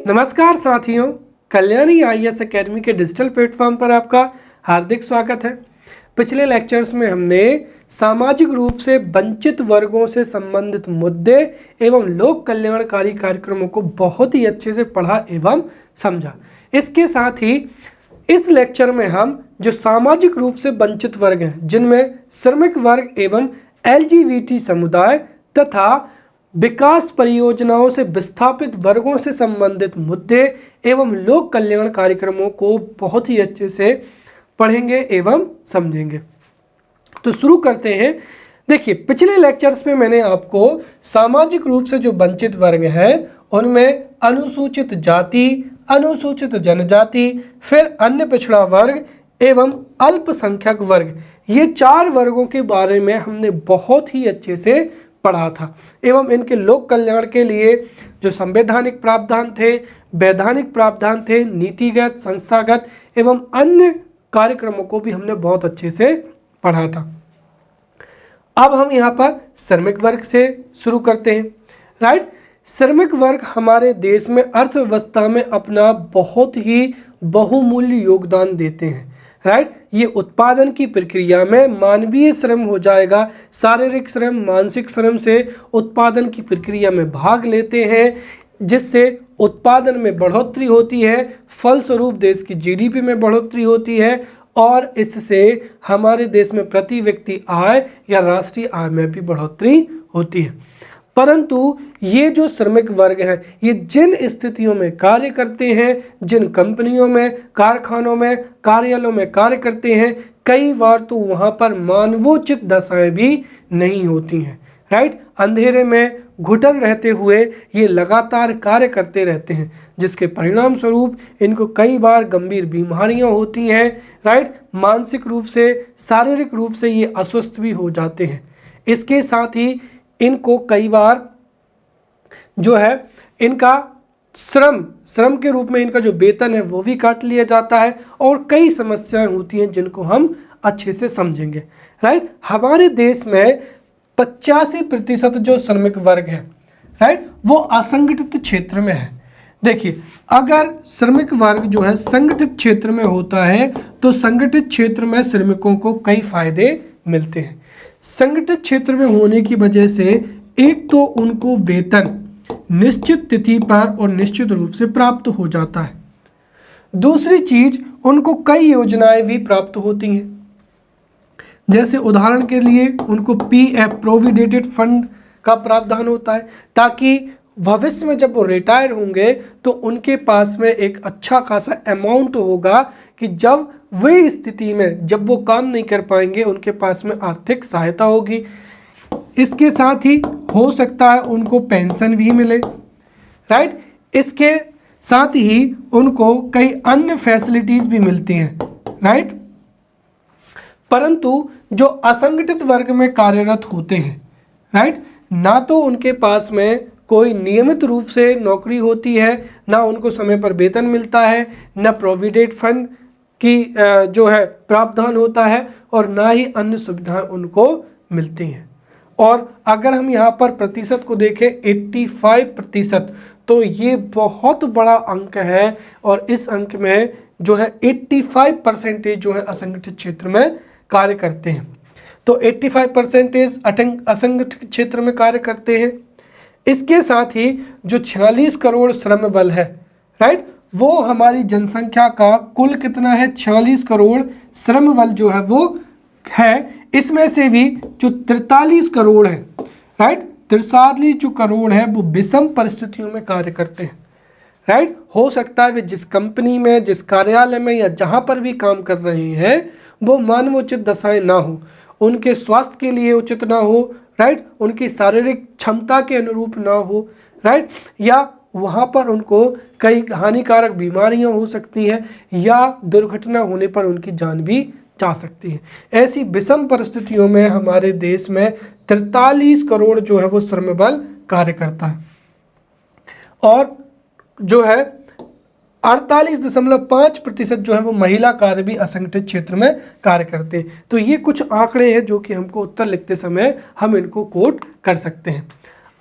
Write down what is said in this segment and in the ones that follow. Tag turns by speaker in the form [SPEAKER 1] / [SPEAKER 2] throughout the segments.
[SPEAKER 1] नमस्कार साथियों, Kalyani IAS academy के डिजिटल प्लेटफॉर्म पर आपका हार्दिक स्वागत है। पिछले लेक्चर्स में हमने सामाजिक रूप से वंचित वर्गों से संबंधित मुद्दे एवं लोक कल्याणकारी कार्यक्रमों को बहुत ही अच्छे से पढ़ा एवं समझा। इसके साथ ही इस लेक्चर में हम जो सामाजिक रूप से वंचित वर्ग हैं, जिनमें श्रमिक वर्ग एवं LGBT समुदाय तथा विकास परियोजनाओं से विस्थापित वर्गों से संबंधित मुद्दे एवं लोक कल्याण कार्यक्रमों को बहुत ही अच्छे से पढ़ेंगे एवं समझेंगे। तो शुरू करते हैं। देखिए, पिछले लेक्चर्स में मैंने आपको सामाजिक रूप से जो वंचित वर्ग हैं उनमें अनुसूचित जाति, अनुसूचित जनजाति, फिर अन्य पिछड़ा वर्ग एवं अल्पसंख्यक वर्ग, ये 4 वर्गों के बारे में हमने बहुत ही अच्छे से पढ़ा था एवं इनके लोक कल्याण के लिए जो संवैधानिक प्रावधान थे, वैधानिक प्रावधान थे, नीतिगत, संस्थागत एवं अन्य कार्यक्रमों को भी हमने बहुत अच्छे से पढ़ा था। अब हम यहाँ पर श्रमिक वर्ग से शुरू करते हैं। राइट, श्रमिक वर्ग हमारे देश में अर्थव्यवस्था में अपना बहुत ही बहुमूल्य योगदान देते हैं। राइट, ये उत्पादन की प्रक्रिया में मानवीय श्रम हो जाएगा, शारीरिक श्रम, मानसिक श्रम से उत्पादन की प्रक्रिया में भाग लेते हैं, जिससे उत्पादन में बढ़ोतरी होती है, फलस्वरूप देश की GDP में बढ़ोतरी होती है और इससे हमारे देश में प्रति व्यक्ति आय या राष्ट्रीय आय में भी बढ़ोतरी होती है। परंतु ये जो श्रमिक वर्ग हैं, ये जिन स्थितियों में कार्य करते हैं, जिन कंपनियों में, कारखानों में, कार्यालयों में कार्य करते हैं, कई बार तो वहाँ पर मानवोचित दशाएं भी नहीं होती हैं। राइट, अंधेरे में घुटन रहते हुए ये लगातार कार्य करते रहते हैं, जिसके परिणाम स्वरूप इनको कई बार गंभीर बीमारियां होती हैं। राइट, मानसिक रूप से, शारीरिक रूप से ये अस्वस्थ भी हो जाते हैं। इसके साथ ही इनको कई बार जो है इनका श्रम के रूप में इनका जो वेतन है वो भी काट लिया जाता है और कई समस्याएं होती हैं जिनको हम अच्छे से समझेंगे। राइट, हमारे देश में 85% जो श्रमिक वर्ग है, राइट, वो असंगठित क्षेत्र में है। देखिए, अगर श्रमिक वर्ग जो है संगठित क्षेत्र में होता है तो संगठित क्षेत्र में श्रमिकों को कई फायदे मिलते हैं। संगठित क्षेत्र में होने की वजह से एक तो उनको वेतन निश्चित तिथि पर और निश्चित रूप से प्राप्त हो जाता है। दूसरी चीज, उनको कई योजनाएं भी प्राप्त होती हैं। जैसे उदाहरण के लिए उनको PF प्रोविडेंट फंड का प्रावधान होता है, ताकि भविष्य में जब वो रिटायर होंगे तो उनके पास में एक अच्छा खासा अमाउंट होगा कि जब वे स्थिति में जब वो काम नहीं कर पाएंगे उनके पास में आर्थिक सहायता होगी। इसके साथ ही हो सकता है उनको पेंशन भी मिले। राइट, इसके साथ ही उनको कई अन्य फैसिलिटीज भी मिलती हैं। राइट, परंतु जो असंगठित वर्ग में कार्यरत होते हैं, राइट, ना तो उनके पास में कोई नियमित रूप से नौकरी होती है, ना उनको समय पर वेतन मिलता है, ना प्रोविडेंट फंड की जो है प्रावधान होता है और ना ही अन्य सुविधाएं उनको मिलती हैं। और अगर हम यहाँ पर प्रतिशत को देखें 85%, तो ये बहुत बड़ा अंक है और इस अंक में जो है 85% जो है असंगठित क्षेत्र में कार्य करते हैं। तो 85% असंगठित क्षेत्र में कार्य करते हैं। इसके साथ ही जो 46 करोड़ श्रम बल है, राइट, वो हमारी जनसंख्या का कुल कितना है, 46 करोड़ श्रम बल जो है वो है। इसमें से भी जो 43 करोड़ है, राइट, 43 जो करोड़ है वो विषम परिस्थितियों में कार्य करते हैं। राइट, हो सकता है वे जिस कंपनी में, जिस कार्यालय में या जहां पर भी काम कर रहे हैं वो मानवोचित दशाएं ना हो, उनके स्वास्थ्य के लिए उचित ना हो, राइट, उनकी शारीरिक क्षमता के अनुरूप ना हो, राइट, या वहाँ पर उनको कई हानिकारक बीमारियां हो सकती हैं या दुर्घटना होने पर उनकी जान भी जा सकती है। ऐसी विषम परिस्थितियों में हमारे देश में 43 करोड़ जो है वो श्रम बल कार्य करता है और जो है 48.5% जो है वो महिला कार्य भी असंगठित क्षेत्र में कार्य करते हैं। तो ये कुछ आंकड़े हैं जो कि हमको उत्तर लिखते समय हम इनको कोट कर सकते हैं।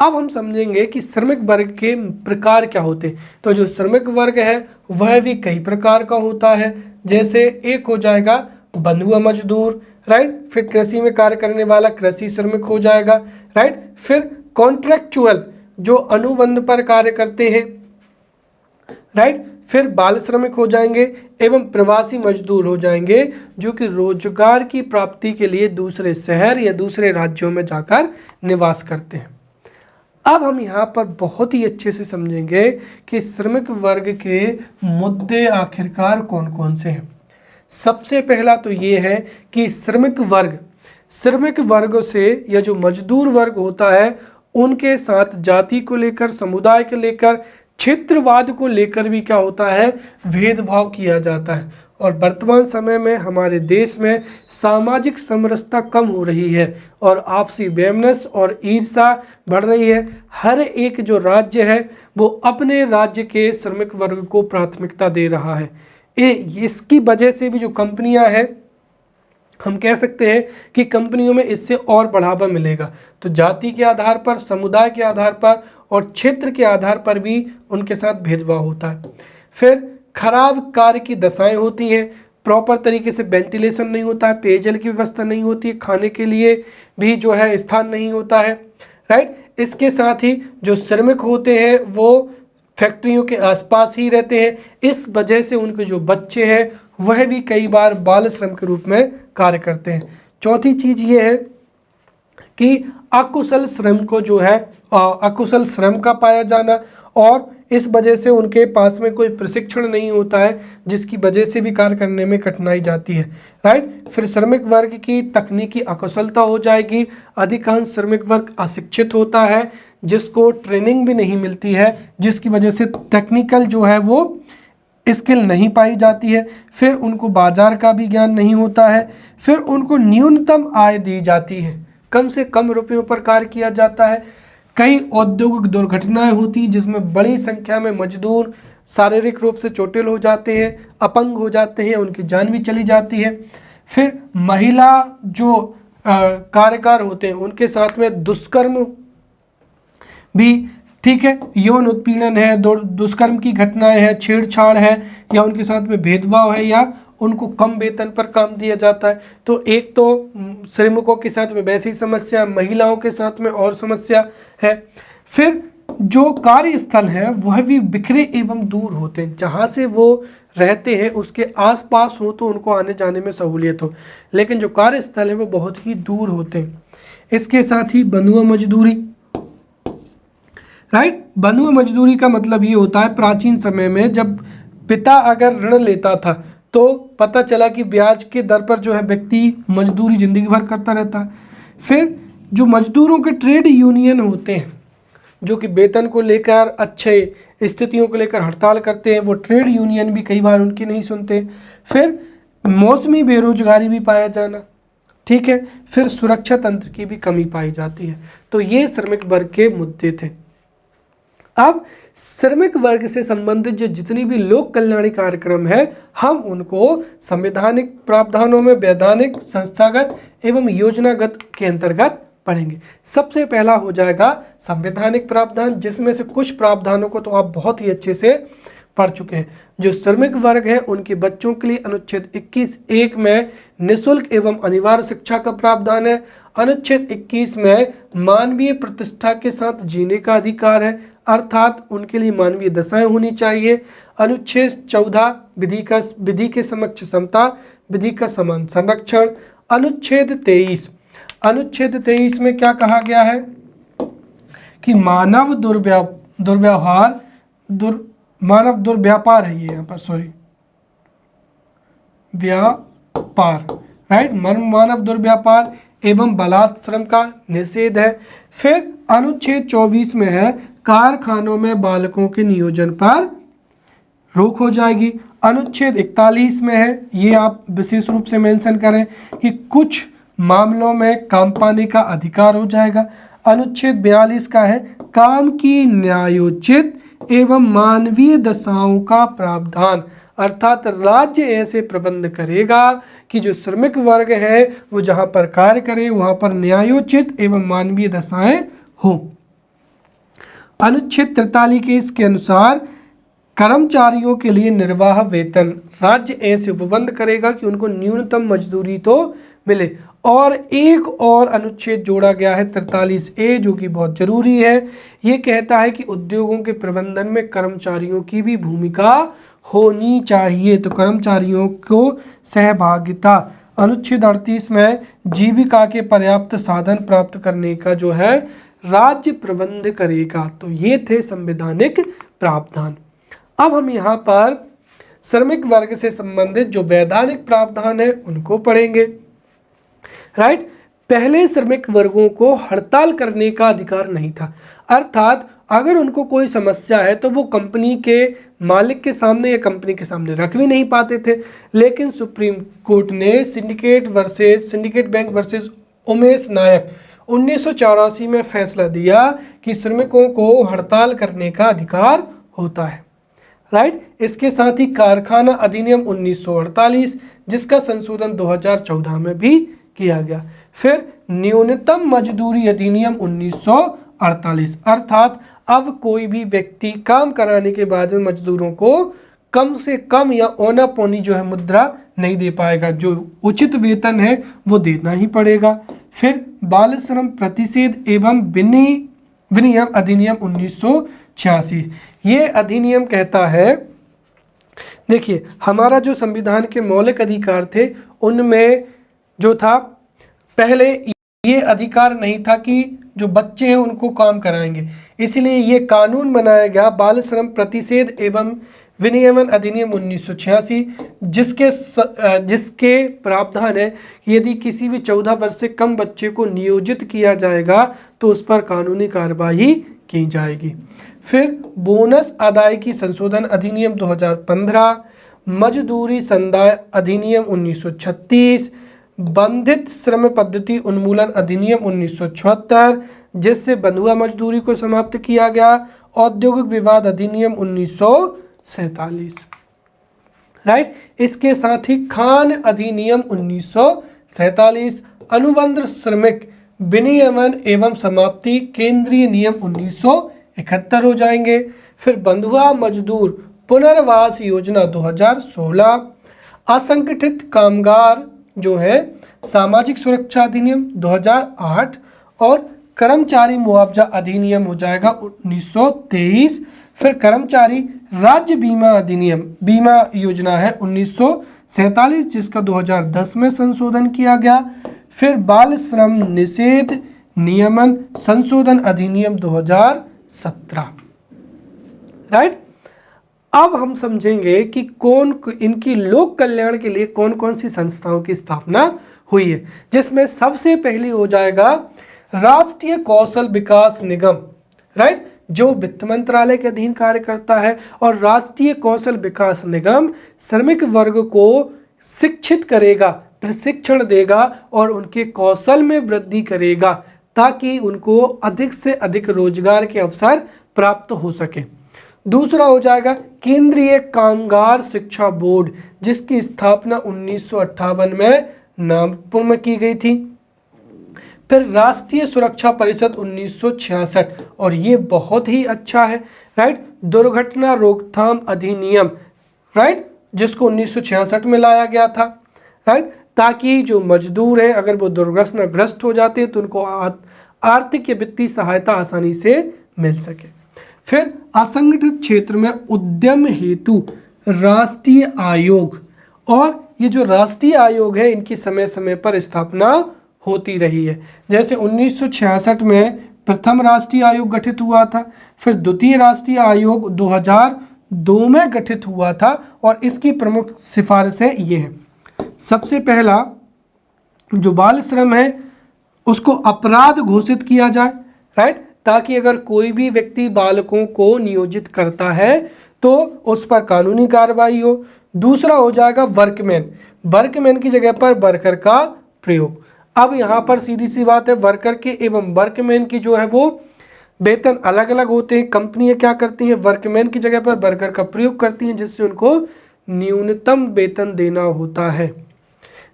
[SPEAKER 1] अब हम समझेंगे कि श्रमिक वर्ग के प्रकार क्या होते हैं। तो जो श्रमिक वर्ग है वह भी कई प्रकार का होता है। जैसे एक हो जाएगा बंधुआ मजदूर, राइट, फिर कृषि में कार्य करने वाला कृषि श्रमिक हो जाएगा, राइट, फिर कॉन्ट्रैक्चुअल जो अनुबंध पर कार्य करते हैं, राइट, फिर बाल श्रमिक हो जाएंगे एवं प्रवासी मजदूर हो जाएंगे जो कि रोजगार की प्राप्ति के लिए दूसरे शहर या दूसरे राज्यों में जाकर निवास करते हैं। अब हम यहाँ पर बहुत ही अच्छे से समझेंगे कि श्रमिक वर्ग के मुद्दे आखिरकार कौन कौन से हैं। सबसे पहला तो ये है कि श्रमिक वर्ग से या जो मजदूर वर्ग होता है उनके साथ जाति को लेकर, समुदाय को लेकर, क्षेत्रवाद को लेकर भी क्या होता है, भेदभाव किया जाता है। और वर्तमान समय में हमारे देश में सामाजिक समरसता कम हो रही है और आपसी वैमनस्य और ईर्ष्या बढ़ रही है। हर एक जो राज्य है वो अपने राज्य के श्रमिक वर्ग को प्राथमिकता दे रहा है। इसकी वजह से भी जो कंपनियां हैं, हम कह सकते हैं कि कंपनियों में इससे और बढ़ावा मिलेगा। तो जाति के आधार पर, समुदाय के आधार पर और क्षेत्र के आधार पर भी उनके साथ भेदभाव होता है। फिर खराब कार्य की दशाएं होती हैं, प्रॉपर तरीके से वेंटिलेशन नहीं होता है, पेयजल की व्यवस्था नहीं होती है, खाने के लिए भी जो है स्थान नहीं होता है, राइट। इसके साथ ही जो श्रमिक होते हैं वो फैक्ट्रियों के आसपास ही रहते हैं। इस वजह से उनके जो बच्चे हैं वह भी कई बार बाल श्रम के रूप में कार्य करते हैं। चौथी चीज ये है कि अकुशल श्रम को जो है अकुशल श्रम का पाया जाना, और इस वजह से उनके पास में कोई प्रशिक्षण नहीं होता है जिसकी वजह से भी कार्य करने में कठिनाई जाती है, राइट। फिर श्रमिक वर्ग की तकनीकी अकुशलता हो जाएगी। अधिकांश श्रमिक वर्ग अशिक्षित होता है जिसको ट्रेनिंग भी नहीं मिलती है, जिसकी वजह से टेक्निकल जो है वो स्किल नहीं पाई जाती है। फिर उनको बाजार का भी ज्ञान नहीं होता है। फिर उनको न्यूनतम आय दी जाती है, कम से कम रुपयों पर कार्य किया जाता है। कई औद्योगिक दुर्घटनाएं होती जिसमें बड़ी संख्या में मजदूर शारीरिक रूप से चोटिल हो जाते हैं, अपंग हो जाते हैं, उनकी जान भी चली जाती है। फिर महिला जो कार्यकार होते हैं उनके साथ में दुष्कर्म भी, ठीक है, यौन उत्पीड़न है, दुष्कर्म की घटनाएं हैं, छेड़छाड़ है, या उनके साथ में भेदभाव है, या उनको कम वेतन पर काम दिया जाता है। तो एक तो श्रमिकों के साथ में वैसी समस्या, महिलाओं के साथ में और समस्या है। फिर जो कार्यस्थल है वह भी बिखरे एवं दूर होते हैं, जहाँ से वो रहते हैं उसके आसपास हो तो उनको आने जाने में सहूलियत हो, लेकिन जो कार्यस्थल है वो बहुत ही दूर होते हैं। इसके साथ ही बंधुआ मजदूरी, राइट। बंधुआ मजदूरी का मतलब ये होता है प्राचीन समय में जब पिता अगर ऋण लेता था तो पता चला कि ब्याज के दर पर जो है व्यक्ति मजदूरी जिंदगी भर करता रहता है। फिर जो मजदूरों के ट्रेड यूनियन होते हैं जो कि वेतन को लेकर, अच्छे स्थितियों को लेकर हड़ताल करते हैं, वो ट्रेड यूनियन भी कई बार उनकी नहीं सुनते। फिर मौसमी बेरोजगारी भी पाया जाना, ठीक है। फिर सुरक्षा तंत्र की भी कमी पाई जाती है। तो ये श्रमिक वर्ग के मुद्दे थे। अब श्रमिक वर्ग से संबंधित जो जितनी भी लोक कल्याणी कार्यक्रम है हम उनको संवैधानिक प्रावधानों में वैधानिक, संस्थागत एवं योजनागत के अंतर्गत पढ़ेंगे। सबसे पहला हो जाएगा संवैधानिक प्रावधान, जिसमें से कुछ प्रावधानों को तो आप बहुत ही अच्छे से पढ़ चुके हैं। जो श्रमिक वर्ग है उनके बच्चों के लिए अनुच्छेद 21(1) में निःशुल्क एवं अनिवार्य शिक्षा का प्रावधान है। अनुच्छेद 21 में मानवीय प्रतिष्ठा के साथ जीने का अधिकार है, अर्थात उनके लिए मानवीय दशाएं होनी चाहिए। अनुच्छेद 14 विधि के समक्ष समता, विधि का समान संरक्षण। अनुच्छेद 23 में क्या कहा गया है कि मानव दुर्व्यापार है, ये यहाँ पर सॉरी व्यापार, राइट, मानव दुर्व्यापार एवं बलात्कार श्रम का निषेध है। फिर अनुच्छेद 24 में है कारखानों में बालकों के नियोजन पर रोक हो जाएगी। अनुच्छेद 41 में है, ये आप विशेष रूप से मेंशन करें कि कुछ मामलों में काम पाने का अधिकार हो जाएगा। अनुच्छेद 42 का है काम की न्यायोचित एवं मानवीय दशाओं का प्रावधान, अर्थात राज्य ऐसे प्रबंध करेगा कि जो श्रमिक वर्ग है वो जहाँ पर कार्य करे वहाँ पर न्यायोचित एवं मानवीय दशाएं हो। अनुच्छेद 43 के अनुसार कर्मचारियों के लिए निर्वाह वेतन राज्य ऐसे उपबंध करेगा कि उनको न्यूनतम मजदूरी तो मिले। और एक और अनुच्छेद जोड़ा गया है 43A, जो कि बहुत जरूरी है। ये कहता है कि उद्योगों के प्रबंधन में कर्मचारियों की भी भूमिका होनी चाहिए। तो कर्मचारियों को सहभागिता, अनुच्छेद 38 में जीविका के पर्याप्त साधन प्राप्त करने का जो है राज्य प्रबंध करेगा। तो ये थे संवैधानिक प्रावधान। अब हम यहाँ पर श्रमिक वर्ग से संबंधित जो वैधानिक प्रावधान है उनको पढ़ेंगे। राइट, पहले श्रमिक वर्गों को हड़ताल करने का अधिकार नहीं था, अर्थात अगर उनको कोई समस्या है तो वो कंपनी के मालिक के सामने या कंपनी के सामने रख भी नहीं पाते थे। लेकिन सुप्रीम कोर्ट ने सिंडिकेट बैंक वर्सेस उमेश नायक 1984 में फैसला दिया कि श्रमिकों को हड़ताल करने का अधिकार होता है। राइट, इसके साथ ही कारखाना अधिनियम 1948, जिसका संशोधन 2014 में भी किया गया। फिर न्यूनतम मजदूरी अधिनियम 1948, अर्थात अब कोई भी व्यक्ति काम कराने के बाद में मजदूरों को कम से कम या औना पौनी जो है मुद्रा नहीं दे पाएगा, जो उचित वेतन है वो देना ही पड़ेगा। फिर बाल श्रम प्रतिषेध एवं विनियम अधिनियम 1986, ये अधिनियम कहता है, देखिए हमारा जो संविधान के मौलिक अधिकार थे उनमें जो था, पहले ये अधिकार नहीं था कि जो बच्चे हैं उनको काम कराएंगे, इसलिए ये कानून बनाया गया बाल श्रम प्रतिषेध एवं विनियमन अधिनियम 1986, जिसके प्रावधान है कि यदि किसी भी 14 वर्ष से कम बच्चे को नियोजित किया जाएगा तो उस पर कानूनी कार्रवाई की जाएगी। फिर बोनस अदायगी संशोधन अधिनियम 2015, मजदूरी संदाय अधिनियम 1936, बंधित श्रम पद्धति उन्मूलन अधिनियम 1976, जिससे बंधुआ मजदूरी को समाप्त किया गया, औद्योगिक विवाद अधिनियम 1947। राइट, इसके साथ ही खान अधिनियम 1947, अनुबंध श्रमिक विनियमन एवं समाप्ति केंद्रीय नियम 1971 हो जाएंगे। फिर बंधुआ मजदूर पुनर्वास योजना 2016, असंगठित कामगार जो है सामाजिक सुरक्षा अधिनियम 2008 और कर्मचारी मुआवजा अधिनियम हो जाएगा 1923। फिर कर्मचारी राज्य बीमा अधिनियम, बीमा योजना है 1947, जिसका 2010 में संशोधन किया गया। फिर बाल श्रम निषेध नियमन संशोधन अधिनियम 2017। राइट, अब हम समझेंगे कि इनकी लोक कल्याण के लिए कौन कौन सी संस्थाओं की स्थापना हुई है, जिसमें सबसे पहली हो जाएगा राष्ट्रीय कौशल विकास निगम। राइट, जो वित्त मंत्रालय के अधीन कार्य करता है, और राष्ट्रीय कौशल विकास निगम श्रमिक वर्ग को शिक्षित करेगा, प्रशिक्षण देगा और उनके कौशल में वृद्धि करेगा ताकि उनको अधिक से अधिक रोजगार के अवसर प्राप्त हो सके। दूसरा हो जाएगा केंद्रीय कामगार शिक्षा बोर्ड, जिसकी स्थापना 1958 में नागपुर में की गई थी। फिर राष्ट्रीय सुरक्षा परिषद 1966, और ये बहुत ही अच्छा है। राइट, दुर्घटना रोकथाम अधिनियम, राइट, जिसको 1966 में लाया गया था। राइट, ताकि जो मजदूर हैं अगर वो दुर्घटनाग्रस्त हो जाते हैं तो उनको आर्थिक या वित्तीय सहायता आसानी से मिल सके। फिर असंगठित क्षेत्र में उद्यम हेतु राष्ट्रीय आयोग, और ये जो राष्ट्रीय आयोग है इनकी समय समय पर स्थापना होती रही है। जैसे 1966 में प्रथम राष्ट्रीय आयोग गठित हुआ था, फिर द्वितीय राष्ट्रीय आयोग 2002 में गठित हुआ था, और इसकी प्रमुख सिफारिशें ये हैं। सबसे पहला जो बाल श्रम है उसको अपराध घोषित किया जाए। राइट, ताकि अगर कोई भी व्यक्ति बालकों को नियोजित करता है तो उस पर कानूनी कार्रवाई हो। दूसरा हो जाएगा वर्कमैन की जगह पर वर्कर का प्रयोग। अब यहाँ पर सीधी सी बात है, वर्कर के एवं वर्कमैन की जो है वो वेतन अलग अलग होते हैं। कंपनियां क्या करती हैं, वर्कमैन की जगह पर वर्कर का प्रयोग करती हैं, जिससे उनको न्यूनतम वेतन देना होता है।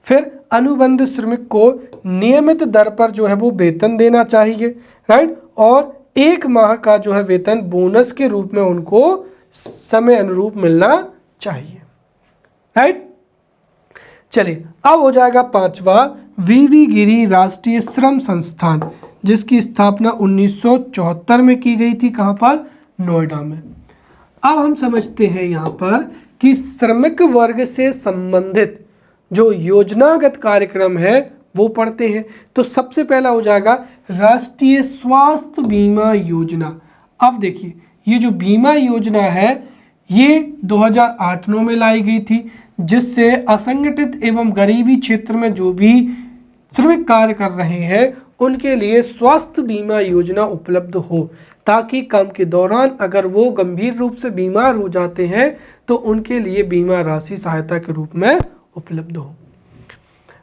[SPEAKER 1] फिर अनुबंध श्रमिक को नियमित दर पर जो है वो वेतन देना चाहिए। राइट, और 1 माह का जो है वेतन बोनस के रूप में उनको समय अनुरूप मिलना चाहिए। राइट, चलिए अब हो जाएगा 5वां, वीवी गिरी राष्ट्रीय श्रम संस्थान, जिसकी स्थापना 1974 में की गई थी। कहाँ पर? नोएडा में। अब हम समझते हैं यहाँ पर कि श्रमिक वर्ग से संबंधित जो योजनागत कार्यक्रम है वो पढ़ते हैं। तो सबसे पहला हो जाएगा राष्ट्रीय स्वास्थ्य बीमा योजना। अब देखिए, ये जो बीमा योजना है ये 2008-9 में लाई गई थी, जिससे असंगठित एवं गरीबी क्षेत्र में जो भी श्रमिक कार्य कर रहे हैं उनके लिए स्वास्थ्य बीमा योजना उपलब्ध हो, ताकि काम के दौरान अगर वो गंभीर रूप से बीमार हो जाते हैं तो उनके लिए बीमा राशि सहायता के रूप में उपलब्ध हो।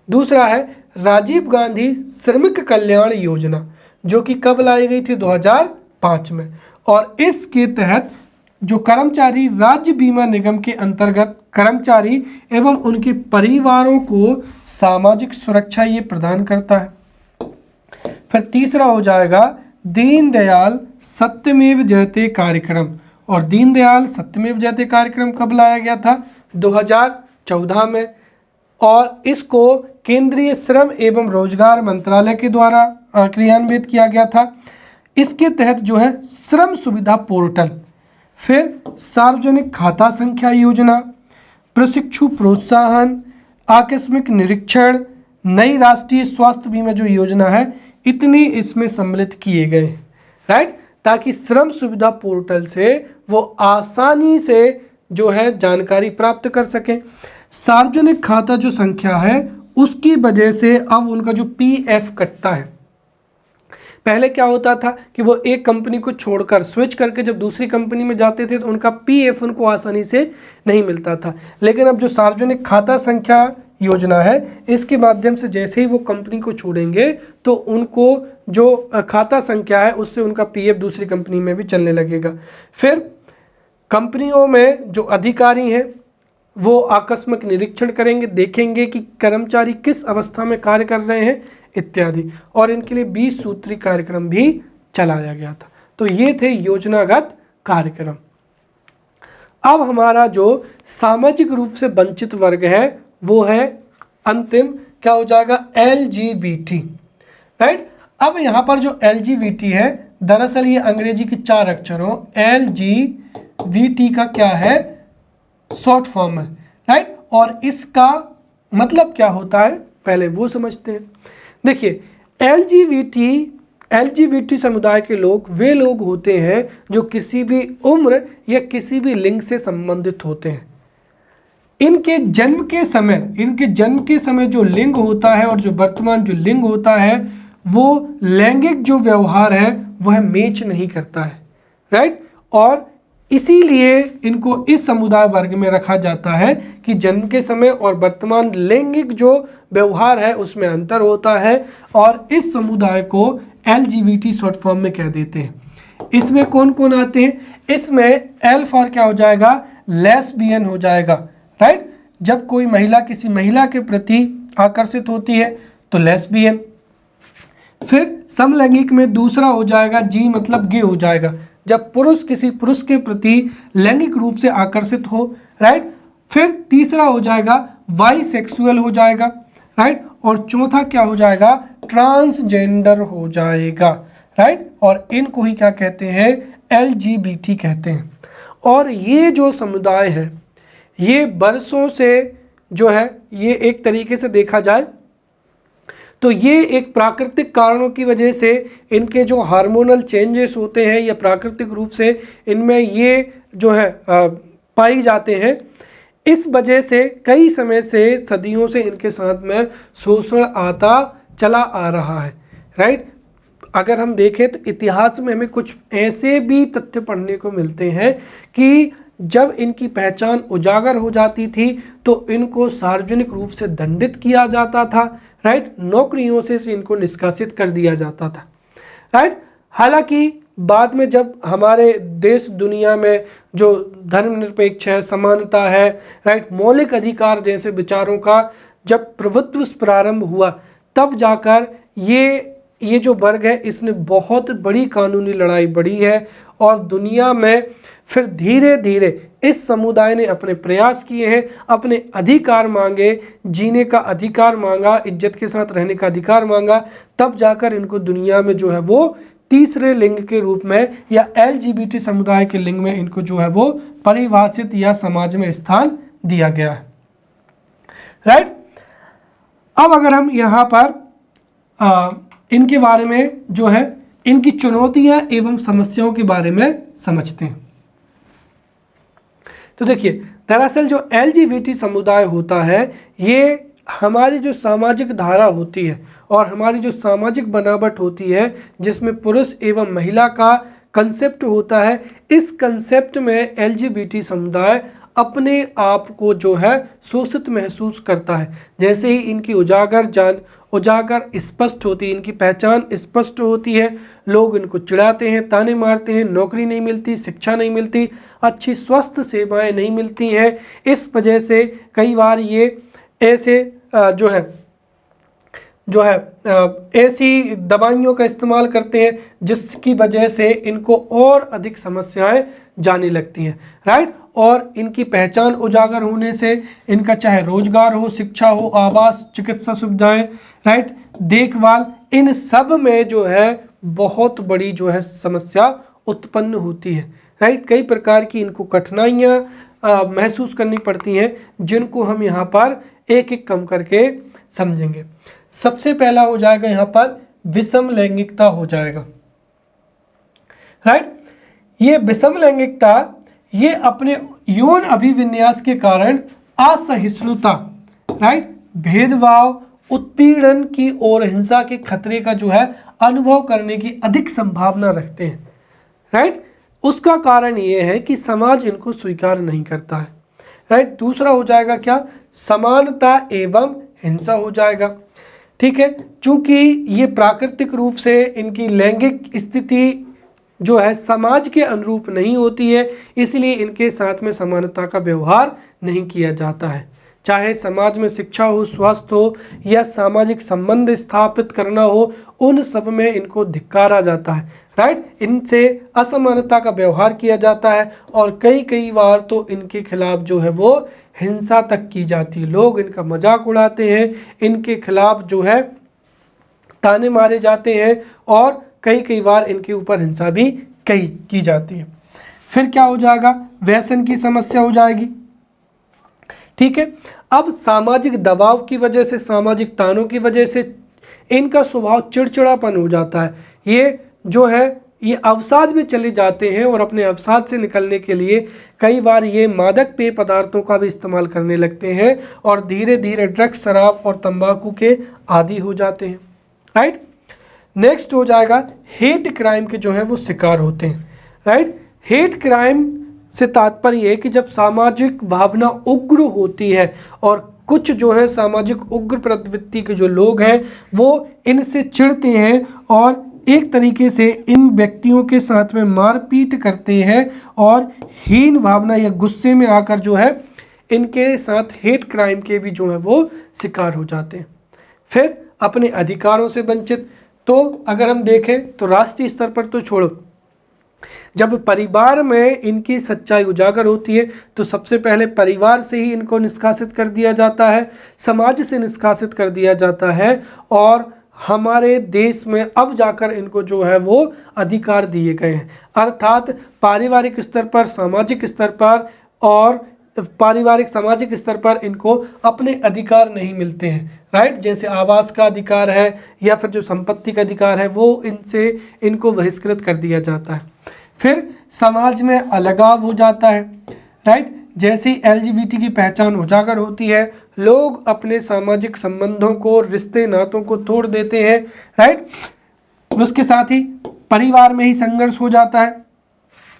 [SPEAKER 1] दूसरा है राजीव गांधी श्रमिक कल्याण योजना, जो कि कब लाई गई थी? 2005 में। और इसके तहत जो कर्मचारी राज्य बीमा निगम के अंतर्गत कर्मचारी एवं उनके परिवारों को सामाजिक सुरक्षा ये प्रदान करता है। फिर तीसरा हो जाएगा दीनदयाल सत्यमेव जयते कार्यक्रम। और दीनदयाल सत्यमेव जयते कार्यक्रम कब लाया गया था? 2014 में। और इसको केंद्रीय श्रम एवं रोजगार मंत्रालय के द्वारा क्रियान्वित किया गया था। इसके तहत जो है श्रम सुविधा पोर्टल, फिर सार्वजनिक खाता संख्या योजना, प्रशिक्षु प्रोत्साहन, आकस्मिक निरीक्षण, नई राष्ट्रीय स्वास्थ्य बीमा जो योजना है, इतने इसमें सम्मिलित किए गए। राइट, ताकि श्रम सुविधा पोर्टल से वो आसानी से जो है जानकारी प्राप्त कर सकें। सार्वजनिक खाता जो संख्या है उसकी वजह से अब उनका जो पीएफ कटता है, पहले क्या होता था कि वो एक कंपनी को छोड़कर स्विच करके जब दूसरी कंपनी में जाते थे तो उनका पीएफ उनको आसानी से नहीं मिलता था। लेकिन अब जो सार्वजनिक खाता संख्या योजना है, इसके माध्यम से जैसे ही वो कंपनी को छोड़ेंगे तो उनको जो खाता संख्या है उससे उनका पीएफ दूसरी कंपनी में भी चलने लगेगा। फिर कंपनियों में जो अधिकारी हैं वो आकस्मिक निरीक्षण करेंगे, देखेंगे कि कर्मचारी किस अवस्था में कार्य कर रहे हैं इत्यादि, और इनके लिए 20 सूत्री कार्यक्रम भी चलाया गया था। तो ये थे योजनागत कार्यक्रम। अब हमारा जो सामाजिक रूप से वंचित वर्ग है वो है अंतिम, क्या हो जाएगा? LGBT। राइट, अब यहाँ पर जो LGBT है, दरअसल ये अंग्रेजी के 4 अक्षरों LGBT का क्या है? शॉर्ट फॉर्म है। राइट, और इसका मतलब क्या होता है पहले वो समझते हैं। देखिए, LGBT समुदाय के लोग वे लोग होते हैं जो किसी भी उम्र या किसी भी लिंग से संबंधित होते हैं। इनके जन्म के समय जो लिंग होता है और जो वर्तमान जो लिंग होता है वो लैंगिक जो व्यवहार है वह मैच नहीं करता है। राइट, और इसीलिए इनको इस समुदाय वर्ग में रखा जाता है कि जन्म के समय और वर्तमान लैंगिक जो व्यवहार है उसमें अंतर होता है, और इस समुदाय को LGBT शॉर्ट फॉर्म में कह देते हैं। इसमें कौन कौन आते हैं? इसमें L फॉर क्या हो जाएगा? लेस्बियन हो जाएगा। राइट, जब कोई महिला किसी महिला के प्रति आकर्षित होती है तो लेस्बियन। फिर समलैंगिक में दूसरा हो जाएगा G मतलब गे हो जाएगा, जब पुरुष किसी पुरुष के प्रति लैंगिक रूप से आकर्षित हो। राइट, फिर तीसरा हो जाएगा बाइसेक्सुअल हो जाएगा। राइट, और चौथा क्या हो जाएगा? ट्रांसजेंडर हो जाएगा। राइट, और इनको ही क्या कहते हैं? LGBT कहते हैं। और ये जो समुदाय है ये बरसों से जो है ये एक तरीके से देखा जाए तो ये एक प्राकृतिक कारणों की वजह से इनके जो हार्मोनल चेंजेस होते हैं या प्राकृतिक रूप से इनमें ये जो है पाई जाते हैं। इस वजह से कई समय से सदियों से इनके साथ में शोषण आता चला आ रहा है। राइट, अगर हम देखें तो इतिहास में हमें कुछ ऐसे भी तथ्य पढ़ने को मिलते हैं कि जब इनकी पहचान उजागर हो जाती थी तो इनको सार्वजनिक रूप से दंडित किया जाता था। राइट, नौकरियों से इनको निष्कासित कर दिया जाता था। राइट, हालांकि बाद में जब हमारे देश दुनिया में जो धर्मनिरपेक्ष है, समानता है, राइट, मौलिक अधिकार जैसे विचारों का जब प्रभुत्व प्रारंभ हुआ तब जाकर ये ये जो वर्ग है इसने बहुत बड़ी कानूनी लड़ाई लड़ी है और दुनिया में फिर धीरे धीरे इस समुदाय ने अपने प्रयास किए हैं, अपने अधिकार मांगे, जीने का अधिकार मांगा, इज्जत के साथ रहने का अधिकार मांगा, तब जाकर इनको दुनिया में जो है वो तीसरे लिंग के रूप में या LGBT समुदाय के लिंग में इनको जो है वो परिभाषित या समाज में स्थान दिया गया है। राइट। अब अगर हम यहाँ पर इनके बारे में जो है इनकी चुनौतियां एवं समस्याओं के बारे में समझते हैं। तो देखिए, दरअसल जो LGBT समुदाय होता है ये हमारी जो सामाजिक धारा होती है और हमारी जो सामाजिक बनावट होती है जिसमें पुरुष एवं महिला का कंसेप्ट होता है, इस कंसेप्ट में LGBT समुदाय अपने आप को जो है शोषित महसूस करता है। जैसे ही इनकी उजागर स्पष्ट होती है, इनकी पहचान स्पष्ट होती है, लोग इनको चिढ़ाते हैं, ताने मारते हैं, नौकरी नहीं मिलती, शिक्षा नहीं मिलती, अच्छी स्वास्थ्य सेवाएं नहीं मिलती हैं। इस वजह से कई बार ये ऐसे ऐसी दवाइयों का इस्तेमाल करते हैं जिसकी वजह से इनको और अधिक समस्याएं जाने लगती हैं। राइट। और इनकी पहचान उजागर होने से इनका चाहे रोजगार हो, शिक्षा हो, आवास, चिकित्सा सुविधाएं, राइट, देखभाल, इन सब में जो है बहुत बड़ी जो है समस्या उत्पन्न होती है। राइट। कई प्रकार की इनको कठिनाइयाँ महसूस करनी पड़ती हैं जिनको हम यहाँ पर एक एक कम करके समझेंगे। सबसे पहला हो जाएगा यहाँ पर विषम लैंगिकता हो जाएगा। राइट। ये विषम लैंगिकता ये अपने यौन अभिविन्यास के कारण असहिष्णुता, राइट, भेदभाव, उत्पीड़न की और हिंसा के खतरे का जो है अनुभव करने की अधिक संभावना रखते हैं। राइट। उसका कारण ये है कि समाज इनको स्वीकार नहीं करता है। राइट। दूसरा हो जाएगा क्या, समानता एवं हिंसा हो जाएगा। ठीक है। चूंकि ये प्राकृतिक रूप से इनकी लैंगिक स्थिति जो है समाज के अनुरूप नहीं होती है, इसलिए इनके साथ में समानता का व्यवहार नहीं किया जाता है। चाहे समाज में शिक्षा हो, स्वास्थ्य हो या सामाजिक संबंध स्थापित करना हो, उन सब में इनको धिक्कारा जाता है। राइट। इनसे असमानता का व्यवहार किया जाता है और कई बार तो इनके खिलाफ जो है वो हिंसा तक की जाती है। लोग इनका मजाक उड़ाते हैं, इनके खिलाफ जो है ताने मारे जाते हैं और कई बार इनके ऊपर हिंसा भी की जाती है। फिर क्या हो जाएगा, व्यसन की समस्या हो जाएगी। ठीक है। अब सामाजिक दबाव की वजह से, सामाजिक तानों की वजह से इनका स्वभाव चिड़चिड़ापन हो जाता है। ये जो है ये अवसाद में चले जाते हैं और अपने अवसाद से निकलने के लिए कई बार ये मादक पेय पदार्थों का भी इस्तेमाल करने लगते हैं और धीरे धीरे ड्रग्स, शराब और तंबाकू के आदी हो जाते हैं। राइट। नेक्स्ट हो जाएगा हेट क्राइम के जो है वो शिकार होते हैं। राइट। हेट क्राइम से तात्पर्य है कि जब सामाजिक भावना उग्र होती है और कुछ जो है सामाजिक उग्र प्रवृत्ति के जो लोग हैं वो इनसे चिढ़ते हैं और एक तरीके से इन व्यक्तियों के साथ में मारपीट करते हैं और हीन भावना या गुस्से में आकर जो है इनके साथ हेट क्राइम के भी जो है वो शिकार हो जाते हैं। फिर अपने अधिकारों से वंचित, तो अगर हम देखें तो राष्ट्रीय स्तर पर तो छोड़ो, जब परिवार में इनकी सच्चाई उजागर होती है तो सबसे पहले परिवार से ही इनको निष्कासित कर दिया जाता है, समाज से निष्कासित कर दिया जाता है और हमारे देश में अब जाकर इनको जो है वो अधिकार दिए गए हैं। अर्थात पारिवारिक स्तर पर, सामाजिक स्तर पर और पारिवारिक सामाजिक स्तर पर इनको अपने अधिकार नहीं मिलते हैं। राइट। जैसे आवास का अधिकार है या फिर जो संपत्ति का अधिकार है वो इनको बहिष्कृत कर दिया जाता है। फिर समाज में अलगाव हो जाता है। राइट। जैसे LGBT की पहचान उजागर होती है, लोग अपने सामाजिक संबंधों को, रिश्ते नातों को तोड़ देते हैं। राइट। उसके साथ ही परिवार में ही संघर्ष हो जाता है।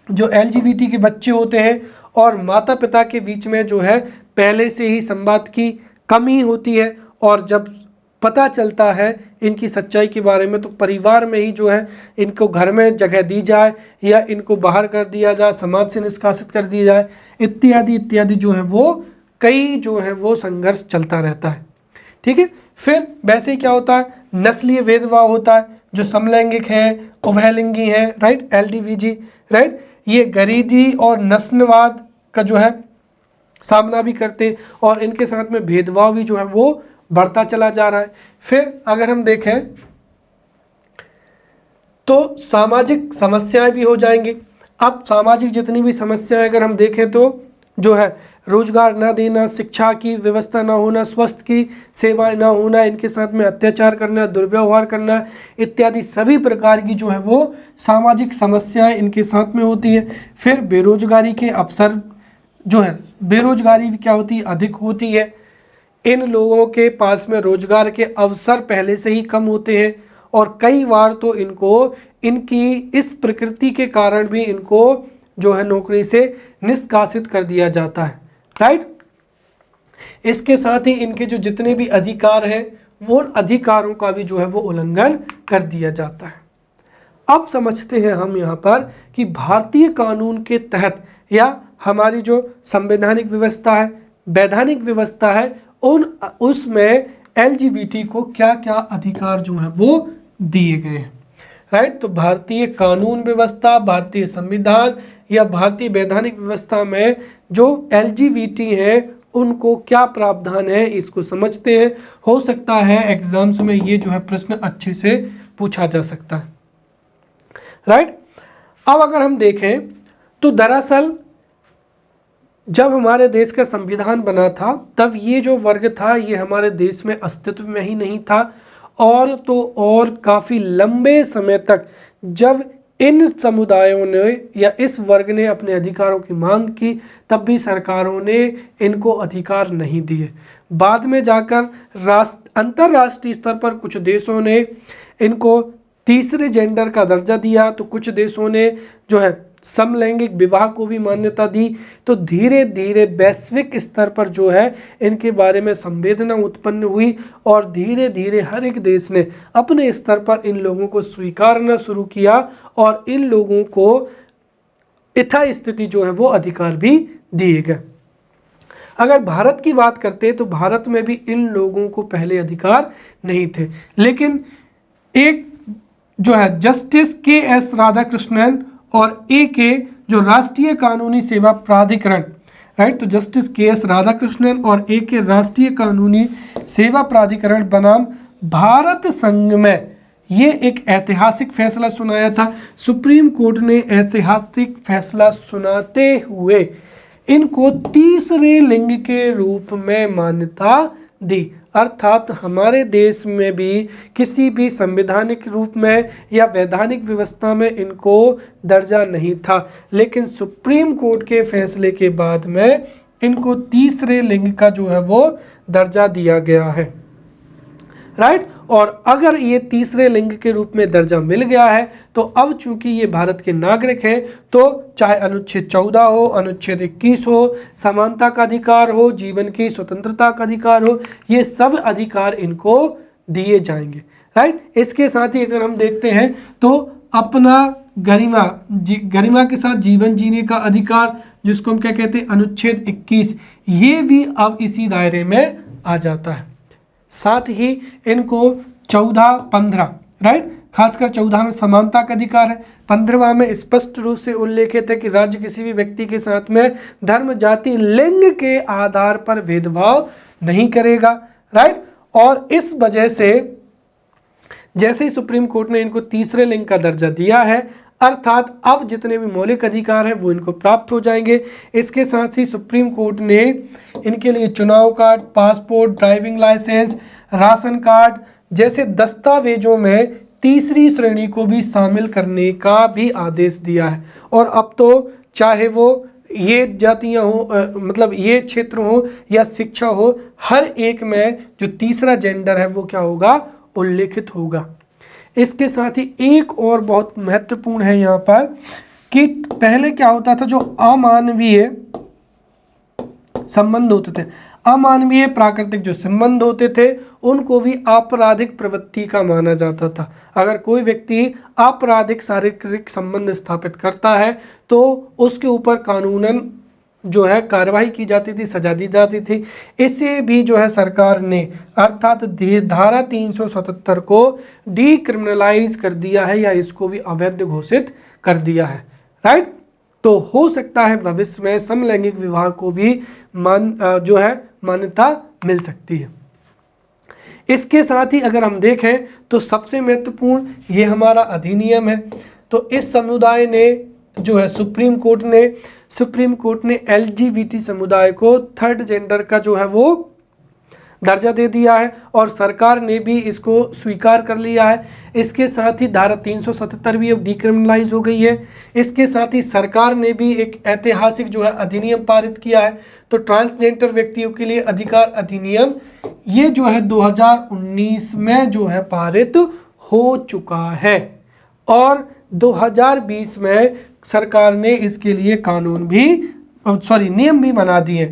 [SPEAKER 1] जो LGBT के बच्चे होते हैं और माता पिता के बीच में जो है पहले से ही संवाद की कमी होती है और जब पता चलता है इनकी सच्चाई के बारे में तो परिवार में ही जो है इनको घर में जगह दी जाए या इनको बाहर कर दिया जाए, समाज से निष्कासित कर दिया जाए, इत्यादि इत्यादि जो है वो कई जो है वो संघर्ष चलता रहता है। ठीक है। फिर वैसे क्या होता है, नस्लीय भेदभाव होता है। जो समलैंगिक हैं, उभयलिंगी हैं, राइट, LDVG, राइट, ये गरीबी और नस्लवाद का जो है सामना भी करते हैं और इनके साथ में भेदभाव भी जो है वो बढ़ता चला जा रहा है। फिर अगर हम देखें तो सामाजिक समस्याएं भी हो जाएंगी। अब सामाजिक जितनी भी समस्याएं अगर हम देखें तो जो है रोजगार न देना, शिक्षा की व्यवस्था न होना, स्वास्थ्य की सेवा न होना, इनके साथ में अत्याचार करना, दुर्व्यवहार करना इत्यादि सभी प्रकार की जो है वो सामाजिक समस्याएं इनके साथ में होती है। फिर बेरोजगारी के अवसर जो है, बेरोजगारी क्या होती है, अधिक होती है। इन लोगों के पास में रोजगार के अवसर पहले से ही कम होते हैं और कई बार तो इनको इनकी इस प्रकृति के कारण भी इनको जो है नौकरी से निष्कासित कर दिया जाता है, राइट। इसके साथ ही इनके जो जितने भी अधिकार हैं वो अधिकारों का भी जो है वो उल्लंघन कर दिया जाता है। अब समझते हैं हम यहाँ पर कि भारतीय कानून के तहत या हमारी जो संवैधानिक व्यवस्था है, वैधानिक व्यवस्था है, उसमें LGBT को क्या क्या अधिकार जो है वो दिए गए हैं, राइट। तो भारतीय कानून व्यवस्था, भारतीय संविधान या भारतीय वैधानिक व्यवस्था में जो LGBT हैं उनको क्या प्रावधान है इसको समझते हैं। हो सकता है एग्जाम्स में ये जो है प्रश्न अच्छे से पूछा जा सकता है, राइट। अब अगर हम देखें तो दरअसल जब हमारे देश का संविधान बना था तब ये जो वर्ग था ये हमारे देश में अस्तित्व में ही नहीं था और तो और काफ़ी लंबे समय तक जब इन समुदायों ने या इस वर्ग ने अपने अधिकारों की मांग की तब भी सरकारों ने इनको अधिकार नहीं दिए। बाद में जाकर अंतर्राष्ट्रीय स्तर पर कुछ देशों ने इनको तीसरे जेंडर का दर्जा दिया, तो कुछ देशों ने जो है समलैंगिक विवाह को भी मान्यता दी। तो धीरे धीरे वैश्विक स्तर पर जो है इनके बारे में संवेदना उत्पन्न हुई और धीरे धीरे हर एक देश ने अपने स्तर पर इन लोगों को स्वीकारना शुरू किया और इन लोगों को यथास्थिति जो है वो अधिकार भी दिए गए। अगर भारत की बात करते तो भारत में भी इन लोगों को पहले अधिकार नहीं थे, लेकिन एक जो है जस्टिस KS राधाकृष्णन और AK जो राष्ट्रीय कानूनी सेवा प्राधिकरण, राइट, तो जस्टिस KS राधाकृष्णन और AK राष्ट्रीय कानूनी सेवा प्राधिकरण बनाम भारत संघ में ये एक ऐतिहासिक फैसला सुनाया था। सुप्रीम कोर्ट ने ऐतिहासिक फैसला सुनाते हुए इनको तीसरे लिंग के रूप में मान्यता दी, अर्थात हमारे देश में भी किसी भी संवैधानिक रूप में या वैधानिक व्यवस्था में इनको दर्जा नहीं था, लेकिन सुप्रीम कोर्ट के फैसले के बाद में इनको तीसरे लिंग का जो है वो दर्जा दिया गया है, राइट। और अगर ये तीसरे लिंग के रूप में दर्जा मिल गया है तो अब चूंकि ये भारत के नागरिक हैं तो चाहे अनुच्छेद 14 हो, अनुच्छेद 21 हो, समानता का अधिकार हो, जीवन की स्वतंत्रता का अधिकार हो, ये सब अधिकार इनको दिए जाएंगे, राइट। इसके साथ ही अगर हम देखते हैं तो अपना गरिमा के साथ जीवन जीने का अधिकार, जिसको हम क्या कहते हैं, अनुच्छेद 21, ये भी अब इसी दायरे में आ जाता है। साथ ही इनको 14, 15, राइट, खासकर 14 में समानता का अधिकार है, 15वां में स्पष्ट रूप से उल्लेखित है कि राज्य किसी भी व्यक्ति के साथ में धर्म, जाति, लिंग के आधार पर भेदभाव नहीं करेगा, राइट। और इस वजह से जैसे ही सुप्रीम कोर्ट ने इनको तीसरे लिंग का दर्जा दिया है, अर्थात अब जितने भी मौलिक अधिकार हैं वो इनको प्राप्त हो जाएंगे। इसके साथ ही सुप्रीम कोर्ट ने इनके लिए चुनाव card, passport, driving licence, ration card जैसे दस्तावेजों में तीसरी श्रेणी को भी शामिल करने का भी आदेश दिया है। और अब तो चाहे वो ये जातियाँ हो, मतलब ये क्षेत्र हो या शिक्षा हो, हर एक में जो तीसरा जेंडर है वो क्या होगा, उल्लेखित होगा। इसके साथ ही एक और बहुत महत्वपूर्ण है यहाँ पर कि पहले क्या होता था, जो अमानवीय संबंध होते थे, अमानवीय प्राकृतिक जो संबंध होते थे उनको भी आपराधिक प्रवृत्ति का माना जाता था। अगर कोई व्यक्ति आपराधिक शारीरिक संबंध स्थापित करता है तो उसके ऊपर कानूनन जो है कार्रवाई की जाती थी, सजा दी जाती थी। इसे भी जो है सरकार ने अर्थात धारा 377 को डीक्रिमिनलाइज कर दिया है या इसको भी अवैध घोषित कर दिया है। राइट, तो हो सकता है भविष्य में समलैंगिक विवाह को भी जो है मान्यता मिल सकती है। इसके साथ ही अगर हम देखें तो सबसे महत्वपूर्ण ये हमारा अधिनियम है। तो इस समुदाय ने जो है सुप्रीम कोर्ट ने LGBT समुदाय को थर्ड जेंडर का जो है वो दर्जा दे दिया है और सरकार ने भी इसको स्वीकार कर लिया है। इसके साथ ही धारा 377 भी अब डिक्रिमिनलाइज हो गई है। इसके साथ ही सरकार ने भी एक ऐतिहासिक जो है अधिनियम पारित किया है। तो ट्रांसजेंडर व्यक्तियों के लिए अधिकार अधिनियम ये जो है 2019 में जो है पारित हो चुका है और 2020 में सरकार ने इसके लिए नियम भी बना दिए।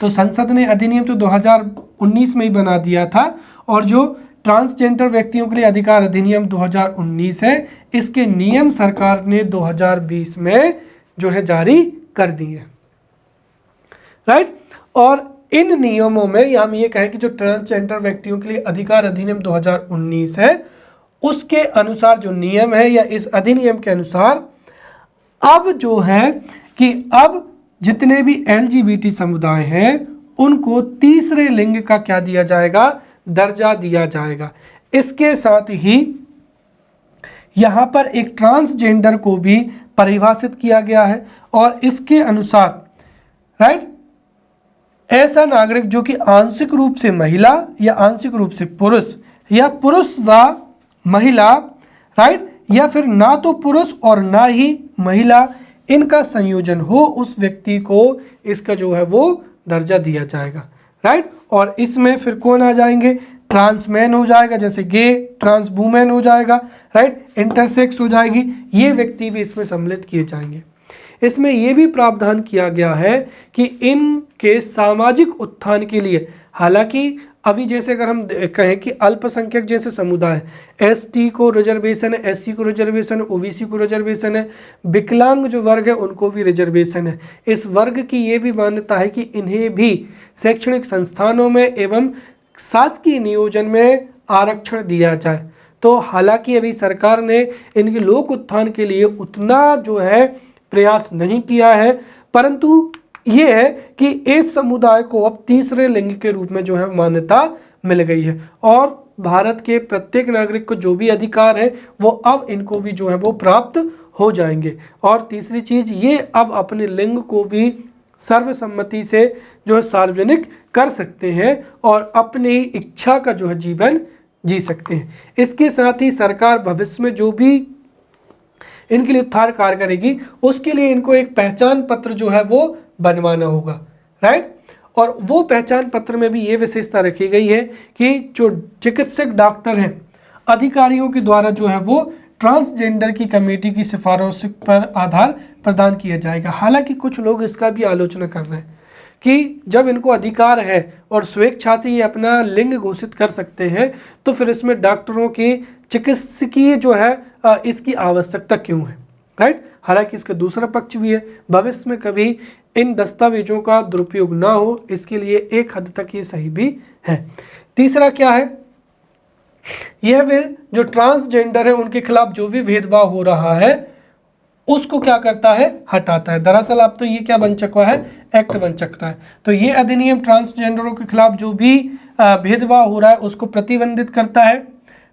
[SPEAKER 1] तो संसद ने अधिनियम तो 2019 में ही बना दिया था और जो ट्रांसजेंडर व्यक्तियों के लिए अधिकार अधिनियम 2019 है, इसके नियम सरकार ने 2020 में जो है जारी कर दिए। राइट, और इन नियमों में हम ये कहें कि जो ट्रांसजेंडर व्यक्तियों के लिए अधिकार अधिनियम 2019 है उसके अनुसार जो नियम है या इस अधिनियम के अनुसार अब जो है कि अब जितने भी LGBT समुदाय हैं उनको तीसरे लिंग का क्या दिया जाएगा, दर्जा दिया जाएगा। इसके साथ ही यहाँ पर एक ट्रांसजेंडर को भी परिभाषित किया गया है और इसके अनुसार राइट ऐसा नागरिक जो कि आंशिक रूप से महिला या आंशिक रूप से पुरुष या पुरुष व महिला राइट या फिर ना तो पुरुष और ना ही महिला इनका संयोजन हो, उस व्यक्ति को इसका जो है वो दर्जा दिया जाएगा। राइट, और इसमें फिर कौन आ जाएंगे, ट्रांसमैन हो जाएगा, जैसे गे, ट्रांस वुमेन हो जाएगा, राइट, इंटरसेक्स हो जाएगी, ये व्यक्ति भी इसमें सम्मिलित किए जाएंगे। इसमें यह भी प्रावधान किया गया है कि इनके सामाजिक उत्थान के लिए, हालांकि अभी जैसे अगर हम कहें कि अल्पसंख्यक जैसे समुदाय ST को रिजर्वेशन है, SC को रिजर्वेशन है, OBC को रिजर्वेशन है, विकलांग जो वर्ग है उनको भी रिजर्वेशन है। इस वर्ग की ये भी मान्यता है कि इन्हें भी शैक्षणिक संस्थानों में एवं शासकीय नियोजन में आरक्षण दिया जाए। तो हालांकि अभी सरकार ने इनके लोक उत्थान के लिए उतना जो है प्रयास नहीं किया है, परंतु ये है कि इस समुदाय को अब तीसरे लिंग के रूप में जो है मान्यता मिल गई है और भारत के प्रत्येक नागरिक को जो भी अधिकार है वो अब इनको भी जो है वो प्राप्त हो जाएंगे। और तीसरी चीज, ये अब अपने लिंग को भी सर्वसम्मति से जो है सार्वजनिक कर सकते हैं और अपनी इच्छा का जो है जीवन जी सकते हैं। इसके साथ ही सरकार भविष्य में जो भी इनके लिए उत्थान कार्य करेगी उसके लिए इनको एक पहचान पत्र जो है वो बनवाना होगा। राइट, और वो पहचान पत्र में भी ये विशेषता रखी गई है कि जो चिकित्सक डॉक्टर हैं अधिकारियों के द्वारा जो है वो ट्रांसजेंडर की कमेटी की सिफारिश पर आधार प्रदान किया जाएगा। हालांकि कुछ लोग इसका भी आलोचना कर रहे हैं कि जब इनको अधिकार है और स्वेच्छा से ये अपना लिंग घोषित कर सकते हैं तो फिर इसमें डॉक्टरों की चिकित्सकीय जो है इसकी आवश्यकता क्यों है। राइट, हालांकि इसका दूसरा पक्ष भी है, भविष्य में कभी इन दस्तावेजों का दुरुपयोग ना हो इसके लिए एक हद तक ये सही भी है। तीसरा क्या है, यह बिल जो ट्रांसजेंडर है उनके खिलाफ जो भी भेदभाव हो रहा है उसको क्या करता है, हटाता है। दरअसल अब तो ये क्या बन चुका है, एक्ट बन चुका है। तो ये अधिनियम ट्रांसजेंडरों के खिलाफ जो भी भेदभाव हो रहा है उसको प्रतिबंधित करता है।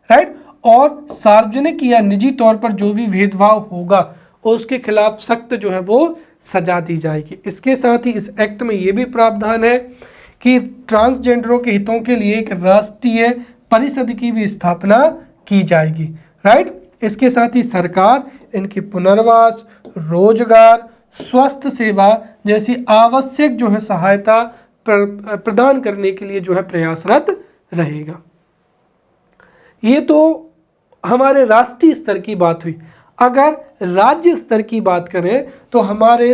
[SPEAKER 1] राइट, और सार्वजनिक या निजी तौर पर जो भी भेदभाव होगा उसके खिलाफ सख्त जो है वो सजा दी जाएगी। इसके साथ ही इस एक्ट में ये भी प्रावधान है कि ट्रांसजेंडरों के हितों के लिए एक राष्ट्रीय परिषद की भी स्थापना की जाएगी। राइट, इसके साथ ही सरकार इनकी पुनर्वास, रोजगार, स्वास्थ्य सेवा जैसी आवश्यक जो है सहायता प्रदान करने के लिए जो है प्रयासरत रहेगा। ये तो हमारे राष्ट्रीय स्तर की बात हुई। अगर राज्य स्तर की बात करें तो हमारे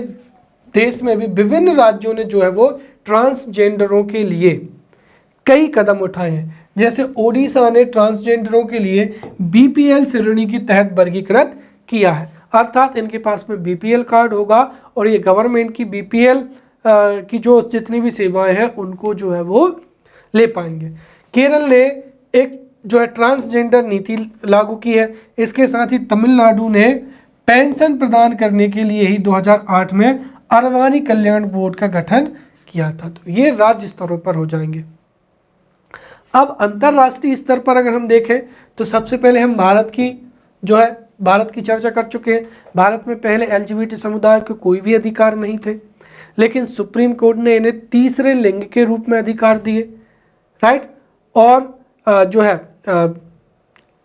[SPEAKER 1] देश में भी विभिन्न राज्यों ने जो है वो ट्रांसजेंडरों के लिए कई कदम उठाए हैं। जैसे ओडिशा ने ट्रांसजेंडरों के लिए BPL श्रेणी के तहत वर्गीकृत किया है, अर्थात इनके पास में BPL कार्ड होगा और ये गवर्नमेंट की BPL की जो जितनी भी सेवाएं हैं उनको जो है वो ले पाएंगे। केरल ने एक जो है ट्रांसजेंडर नीति लागू की है। इसके साथ ही तमिलनाडु ने पेंशन प्रदान करने के लिए ही 2008 में अरवानी कल्याण बोर्ड का गठन किया था। तो ये राज्य स्तरों पर हो जाएंगे। अब अंतर्राष्ट्रीय स्तर पर अगर हम देखें तो सबसे पहले हम भारत की चर्चा कर चुके हैं। भारत में पहले LGBT समुदाय को कोई भी अधिकार नहीं थे, लेकिन सुप्रीम कोर्ट ने इन्हें तीसरे लिंग के रूप में अधिकार दिए, राइट। और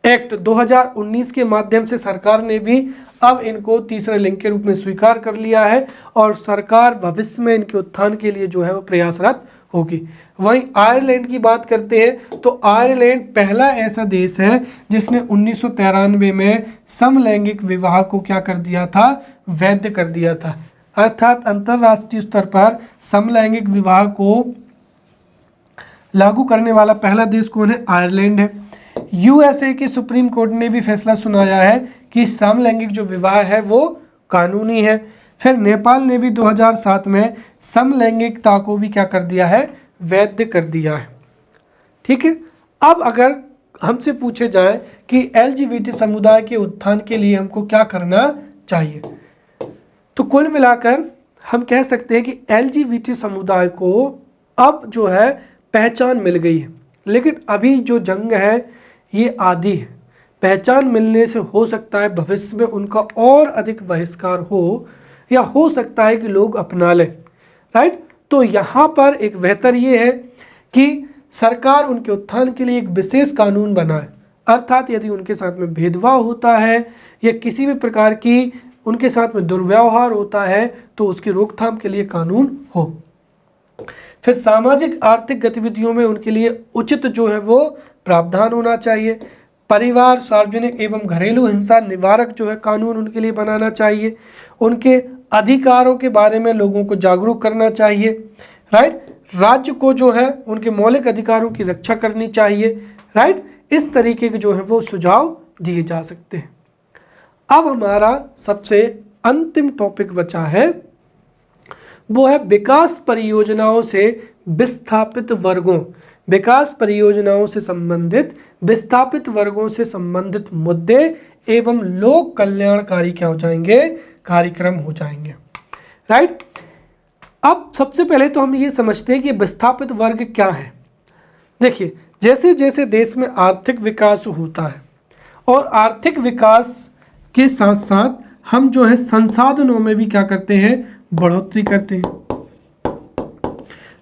[SPEAKER 1] एक्ट 2019 के माध्यम से सरकार ने भी अब इनको तीसरे लिंग के रूप में स्वीकार कर लिया है और सरकार भविष्य में इनके उत्थान के लिए जो है वो प्रयासरत होगी। वहीं आयरलैंड की बात करते हैं तो आयरलैंड पहला ऐसा देश है जिसने 1993 में समलैंगिक विवाह को क्या कर दिया था, वैध कर दिया था। अर्थात अंतर्राष्ट्रीय स्तर पर समलैंगिक विवाह को लागू करने वाला पहला देश कौन है, आयरलैंड है। यूएसए के सुप्रीम कोर्ट ने भी फैसला सुनाया है कि समलैंगिक जो विवाह है वो कानूनी है। फिर नेपाल ने भी 2007 में समलैंगिकता को भी क्या कर दिया है, वैध कर दिया है। ठीक है। अब अगर हमसे पूछे जाए कि LGBT समुदाय के उत्थान के लिए हमको क्या करना चाहिए, तो कुल मिलाकर हम कह सकते हैं कि LGBT समुदाय को अब जो है पहचान मिल गई है, लेकिन अभी जो जंग है ये आधी है। पहचान मिलने से हो सकता है भविष्य में उनका और अधिक बहिष्कार हो या हो सकता है कि लोग अपना लें, राइट। तो यहाँ पर एक बेहतर ये है कि सरकार उनके उत्थान के लिए एक विशेष कानून बनाए। अर्थात यदि उनके साथ में भेदभाव होता है या किसी भी प्रकार की उनके साथ में दुर्व्यवहार होता है तो उसकी रोकथाम के लिए कानून हो। फिर सामाजिक आर्थिक गतिविधियों में उनके लिए उचित जो है वो प्रावधान होना चाहिए। परिवार, सार्वजनिक एवं घरेलू हिंसा निवारक जो है कानून उनके लिए बनाना चाहिए। उनके अधिकारों के बारे में लोगों को जागरूक करना चाहिए, राइट। राज्य को जो है उनके मौलिक अधिकारों की रक्षा करनी चाहिए, राइट। इस तरीके के जो है वो सुझाव दिए जा सकते हैं। अब हमारा सबसे अंतिम टॉपिक बचा है, वो है विकास परियोजनाओं से विस्थापित वर्गों, विकास परियोजनाओं से संबंधित विस्थापित वर्गों से संबंधित मुद्दे एवं लोक कल्याणकारी क्या हो जाएंगे, कार्यक्रम हो जाएंगे, राइट। अब सबसे पहले तो हम ये समझते हैं कि विस्थापित वर्ग क्या है। देखिए, जैसे जैसे देश में आर्थिक विकास होता है और आर्थिक विकास के साथ साथ हम जो है संसाधनों में भी क्या करते हैं, बढ़ोतरी करते हैं,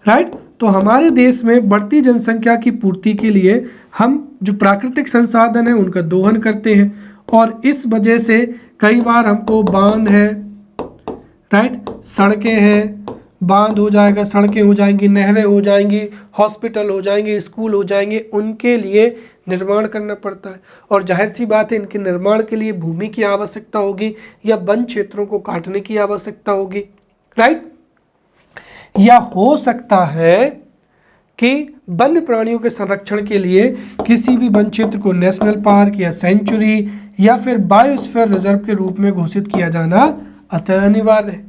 [SPEAKER 1] राइट। तो हमारे देश में बढ़ती जनसंख्या की पूर्ति के लिए हम जो प्राकृतिक संसाधन है उनका दोहन करते हैं और इस वजह से कई बार हमको बांध है, राइट, सड़कें हैं, बांध हो जाएगा, सड़कें हो जाएंगी, नहरें हो जाएंगी, हॉस्पिटल हो जाएंगे, स्कूल हो जाएंगे, उनके लिए निर्माण करना पड़ता है। और जाहिर सी बात है इनके निर्माण के लिए भूमि की आवश्यकता होगी या वन क्षेत्रों को काटने की आवश्यकता होगी, राइट। या हो सकता है कि वन्य प्राणियों के संरक्षण के लिए किसी भी वन क्षेत्र को नेशनल पार्क या सेंचुरी या फिर बायोस्फीयर रिजर्व के रूप में घोषित किया जाना अतः अनिवार्य है,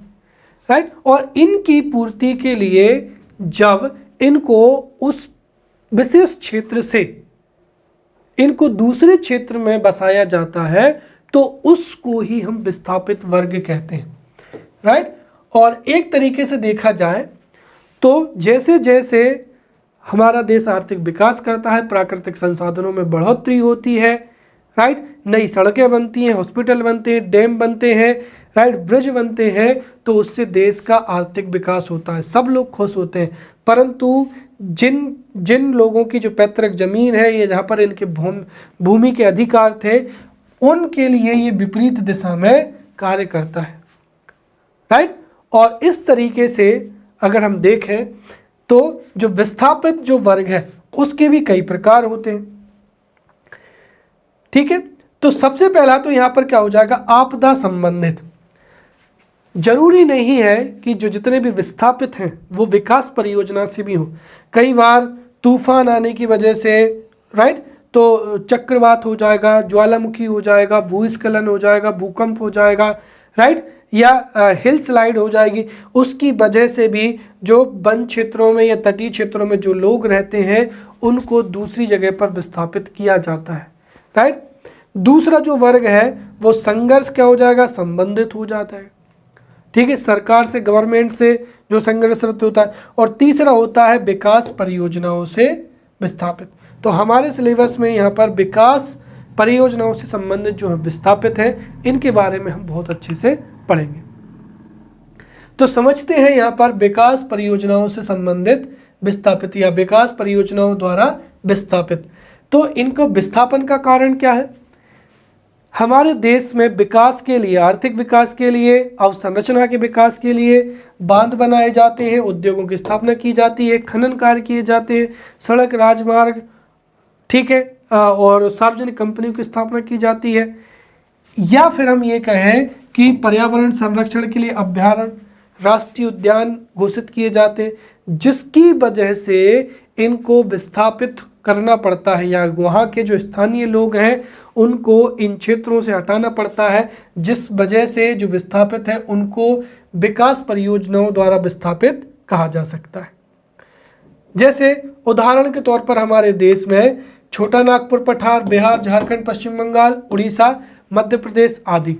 [SPEAKER 1] राइट। और इनकी पूर्ति के लिए जब इनको उस विशेष क्षेत्र से इनको दूसरे क्षेत्र में बसाया जाता है तो उसको ही हम विस्थापित वर्ग कहते हैं, राइट। और एक तरीके से देखा जाए तो जैसे जैसे हमारा देश आर्थिक विकास करता है, प्राकृतिक संसाधनों में बढ़ोतरी होती है, राइट, नई सड़कें बनती हैं, हॉस्पिटल बनते हैं, डैम बनते हैं, राइट, ब्रिज बनते हैं, तो उससे देश का आर्थिक विकास होता है, सब लोग खुश होते हैं। परंतु जिन लोगों की जो पैतृक जमीन है ये जहाँ पर इनके भूमि के अधिकार थे उनके लिए ये विपरीत दिशा में कार्य करता है, राइट। और इस तरीके से अगर हम देखें तो जो विस्थापित जो वर्ग है उसके भी कई प्रकार होते हैं, ठीक है। तो सबसे पहला तो यहां पर क्या हो जाएगा, आपदा संबंधित। जरूरी नहीं है कि जो जितने भी विस्थापित हैं वो विकास परियोजना से भी हो। कई बार तूफान आने की वजह से, राइट, तो चक्रवात हो जाएगा, ज्वालामुखी हो जाएगा, भूस्खलन हो जाएगा, भूकंप हो जाएगा, राइट, या हिल स्लाइड हो जाएगी। उसकी वजह से भी जो वन क्षेत्रों में या तटीय क्षेत्रों में जो लोग रहते हैं उनको दूसरी जगह पर विस्थापित किया जाता है। राइट, दूसरा जो वर्ग है वो संघर्ष क्या हो जाएगा, संबंधित हो जाता है। ठीक है, सरकार से, गवर्नमेंट से जो संघर्षरत होता है। और तीसरा होता है विकास परियोजनाओं से विस्थापित। तो हमारे सिलेबस में यहाँ पर विकास परियोजनाओं से संबंधित जो है विस्थापित है, इनके बारे में हम बहुत अच्छे से पढ़ेंगे। तो समझते हैं यहाँ पर विकास परियोजनाओं से संबंधित विस्थापित या विकास परियोजनाओं द्वारा विस्थापित। तो इनको विस्थापन का कारण क्या है? हमारे देश में विकास के लिए, आर्थिक विकास के लिए, अवसंरचना के विकास के लिए बांध बनाए जाते हैं, उद्योगों की स्थापना की जाती है, खनन कार्य किए जाते हैं, सड़क, राजमार्ग, ठीक है, और सार्वजनिक कंपनियों की स्थापना की जाती है। या फिर हम ये कहें कि पर्यावरण संरक्षण के लिए अभ्यारण्य, राष्ट्रीय उद्यान घोषित किए जाते हैं, जिसकी वजह से इनको विस्थापित करना पड़ता है या वहाँ के जो स्थानीय लोग हैं उनको इन क्षेत्रों से हटाना पड़ता है, जिस वजह से जो विस्थापित है उनको विकास परियोजनाओं द्वारा विस्थापित कहा जा सकता है। जैसे उदाहरण के तौर पर हमारे देश में छोटा नागपुर पठार बिहार, झारखंड, पश्चिम बंगाल, उड़ीसा, मध्य प्रदेश आदि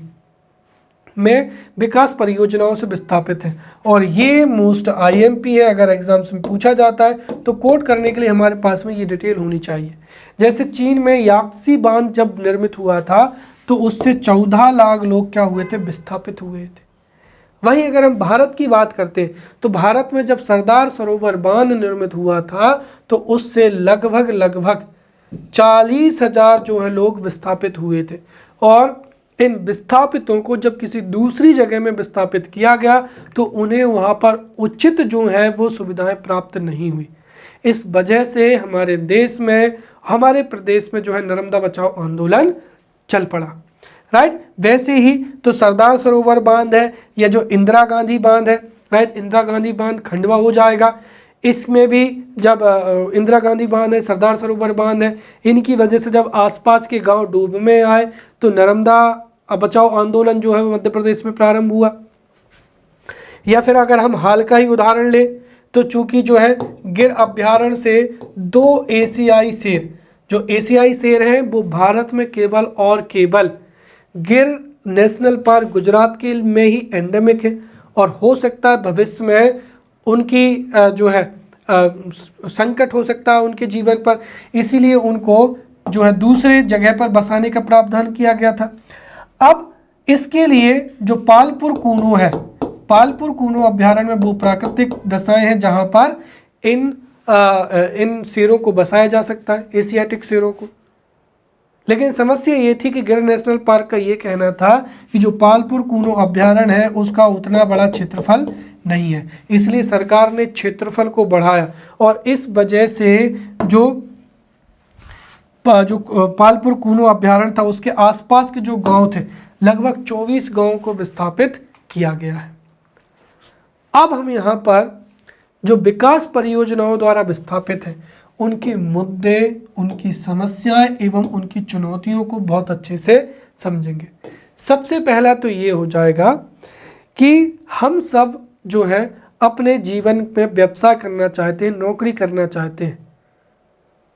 [SPEAKER 1] में विकास परियोजनाओं से विस्थापित है। और ये मोस्ट आईएमपी है, अगर एग्जाम्स में पूछा जाता है तो कोट करने के लिए हमारे पास में ये डिटेल होनी चाहिए। जैसे चीन में याक्सी बांध जब निर्मित हुआ था तो उससे 14 लाख लोग क्या हुए थे, विस्थापित हुए थे। वहीं अगर हम भारत की बात करते हैं तो भारत में जब सरदार सरोवर बांध निर्मित हुआ था तो उससे लगभग 40,000 जो है लोग विस्थापित हुए थे। और इन विस्थापितों को जब किसी दूसरी जगह में विस्थापित किया गया तो उन्हें वहाँ पर उचित जो है वो सुविधाएं प्राप्त नहीं हुई। इस वजह से हमारे देश में, हमारे प्रदेश में जो है नर्मदा बचाओ आंदोलन चल पड़ा। राइट, वैसे ही तो सरदार सरोवर बांध है या जो इंदिरा गांधी बांध है, राइट, इंदिरा गांधी बांध खंडवा हो जाएगा। इसमें भी जब इंदिरा गांधी बांध है, सरदार सरोवर बांध है, इनकी वजह से जब आसपास के गांव डूब में आए तो नर्मदा बचाओ आंदोलन जो है मध्य प्रदेश में प्रारंभ हुआ। या फिर अगर हम हाल का ही उदाहरण लें तो चूंकि जो है गिर अभ्यारण्य से 2 एशियाई शेर, जो एशियाई शेर हैं वो भारत में केवल और केवल गिर नेशनल पार्क गुजरात के में ही एंडेमिक है। और हो सकता है भविष्य में उनकी जो है संकट हो सकता है उनके जीवन पर, इसीलिए उनको जो है दूसरे जगह पर बसाने का प्रावधान किया गया था। अब इसके लिए जो पालपुर कूनो है, पालपुर कूनो अभ्यारण्य में वो प्राकृतिक दशाएं हैं जहां पर इन शेरों को बसाया जा सकता है, एशियाटिक शेरों को। लेकिन समस्या ये थी कि गिर नेशनल पार्क का ये कहना था कि जो पालपुर कूनो अभ्यारण्य है उसका उतना बड़ा क्षेत्रफल नहीं है, इसलिए सरकार ने क्षेत्रफल को बढ़ाया और इस वजह से जो पालपुर कूनो अभ्यारण्य था उसके आसपास के जो गांव थे लगभग 24 गांवों को विस्थापित किया गया है। अब हम यहाँ पर जो विकास परियोजनाओं द्वारा विस्थापित हैं उनके मुद्दे, उनकी समस्याएं एवं उनकी चुनौतियों को बहुत अच्छे से समझेंगे। सबसे पहला तो ये हो जाएगा कि हम सब जो है अपने जीवन में व्यवसाय करना चाहते हैं, नौकरी करना चाहते हैं,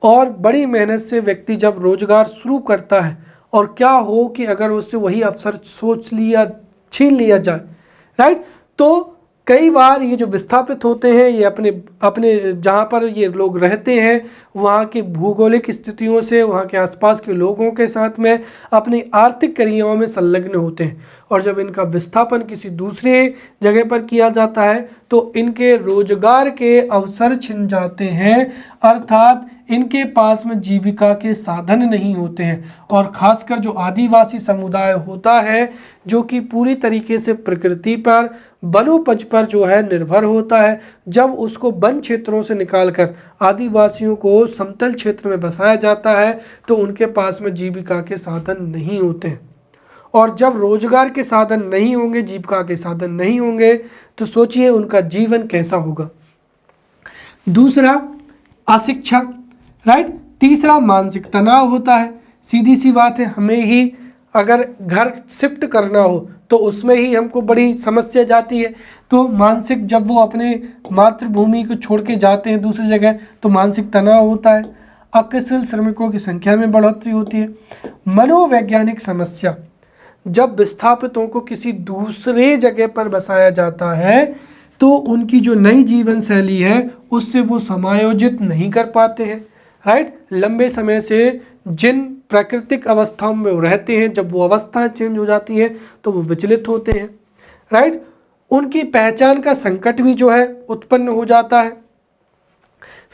[SPEAKER 1] और बड़ी मेहनत से व्यक्ति जब रोजगार शुरू करता है और क्या हो कि अगर उससे वही अवसर छीन लिया जाए, राइट, तो कई बार ये जो विस्थापित होते हैं ये अपने जहाँ पर ये लोग रहते हैं वहाँ की भूगोलिक स्थितियों से, वहाँ के आसपास के लोगों के साथ में अपनी आर्थिक क्रियाओं में संलग्न होते हैं। और जब इनका विस्थापन किसी दूसरे जगह पर किया जाता है तो इनके रोजगार के अवसर छिन जाते हैं, अर्थात इनके पास में जीविका के साधन नहीं होते हैं। और खासकर जो आदिवासी समुदाय होता है जो कि पूरी तरीके से प्रकृति पर, वनोपज पर जो है निर्भर होता है, जब उसको वन क्षेत्रों से निकालकर आदिवासियों को समतल क्षेत्र में बसाया जाता है तो उनके पास में जीविका के साधन नहीं होते हैं। और जब रोजगार के साधन नहीं होंगे, जीविका के साधन नहीं होंगे, तो सोचिए उनका जीवन कैसा होगा। दूसरा अशिक्षा, राइट। तीसरा मानसिक तनाव होता है। सीधी सी बात है, हमें ही अगर घर शिफ्ट करना हो तो उसमें ही हमको बड़ी समस्या जाती है। तो मानसिक, जब वो अपने मातृभूमि को छोड़ के जाते हैं दूसरी जगह, तो मानसिक तनाव होता है, अकुशल श्रमिकों की संख्या में बढ़ोतरी होती है। मनोवैज्ञानिक समस्या, जब विस्थापितों को किसी दूसरे जगह पर बसाया जाता है तो उनकी जो नई जीवन शैली है उससे वो समायोजित नहीं कर पाते हैं, राइट। लंबे समय से जिन प्राकृतिक अवस्थाओं में वो रहते हैं, जब वो अवस्थाएं चेंज हो जाती हैं तो वो विचलित होते हैं, राइट। उनकी पहचान का संकट भी जो है उत्पन्न हो जाता है।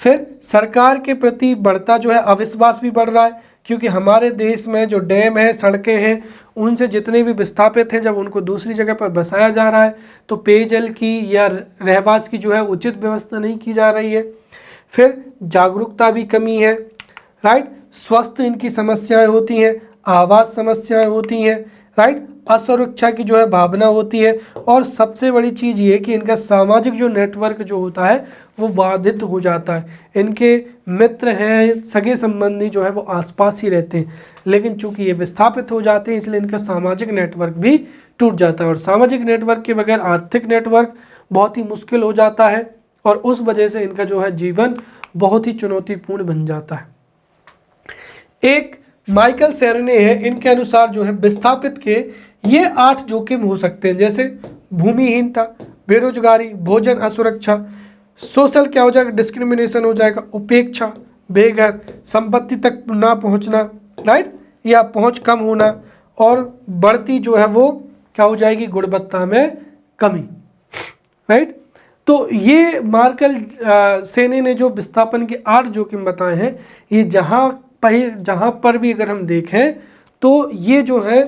[SPEAKER 1] फिर सरकार के प्रति बढ़ता जो है अविश्वास भी बढ़ रहा है, क्योंकि हमारे देश में जो डैम है, सड़कें हैं, उनसे जितने भी विस्थापित हैं, जब उनको दूसरी जगह पर बसाया जा रहा है तो पेयजल की या रहवास की जो है उचित व्यवस्था नहीं की जा रही है। फिर जागरूकता भी कमी है, राइट। स्वास्थ्य इनकी समस्याएं होती हैं, आवास समस्याएं होती हैं, राइट। असुरक्षा की जो है भावना होती है, और सबसे बड़ी चीज़ ये कि इनका सामाजिक जो नेटवर्क जो होता है वो बाधित हो जाता है। इनके मित्र हैं, सगे संबंधी जो है वो आसपास ही रहते हैं, लेकिन चूंकि ये विस्थापित हो जाते हैं इसलिए इनका सामाजिक नेटवर्क भी टूट जाता है, और सामाजिक नेटवर्क के बगैर आर्थिक नेटवर्क बहुत ही मुश्किल हो जाता है, और उस वजह से इनका जो है जीवन बहुत ही चुनौतीपूर्ण बन जाता है। एक माइकल सेरेने है, इनके अनुसार जो है विस्थापित के ये 8 जोखिम हो सकते हैं, जैसे भूमिहीनता, बेरोजगारी, भोजन असुरक्षा, सोशल क्या हो जाएगा, डिस्क्रिमिनेशन हो जाएगा, उपेक्षा, बेघर, संपत्ति तक ना पहुंचना, राइट, या पहुंच कम होना, और बढ़ती जो है वो क्या हो जाएगी, गुणवत्ता में कमी, राइट। तो ये मार्कल सेने ने जो विस्थापन के 8 जोखिम बताए हैं, ये जहाँ पर भी अगर हम देखें तो ये जो है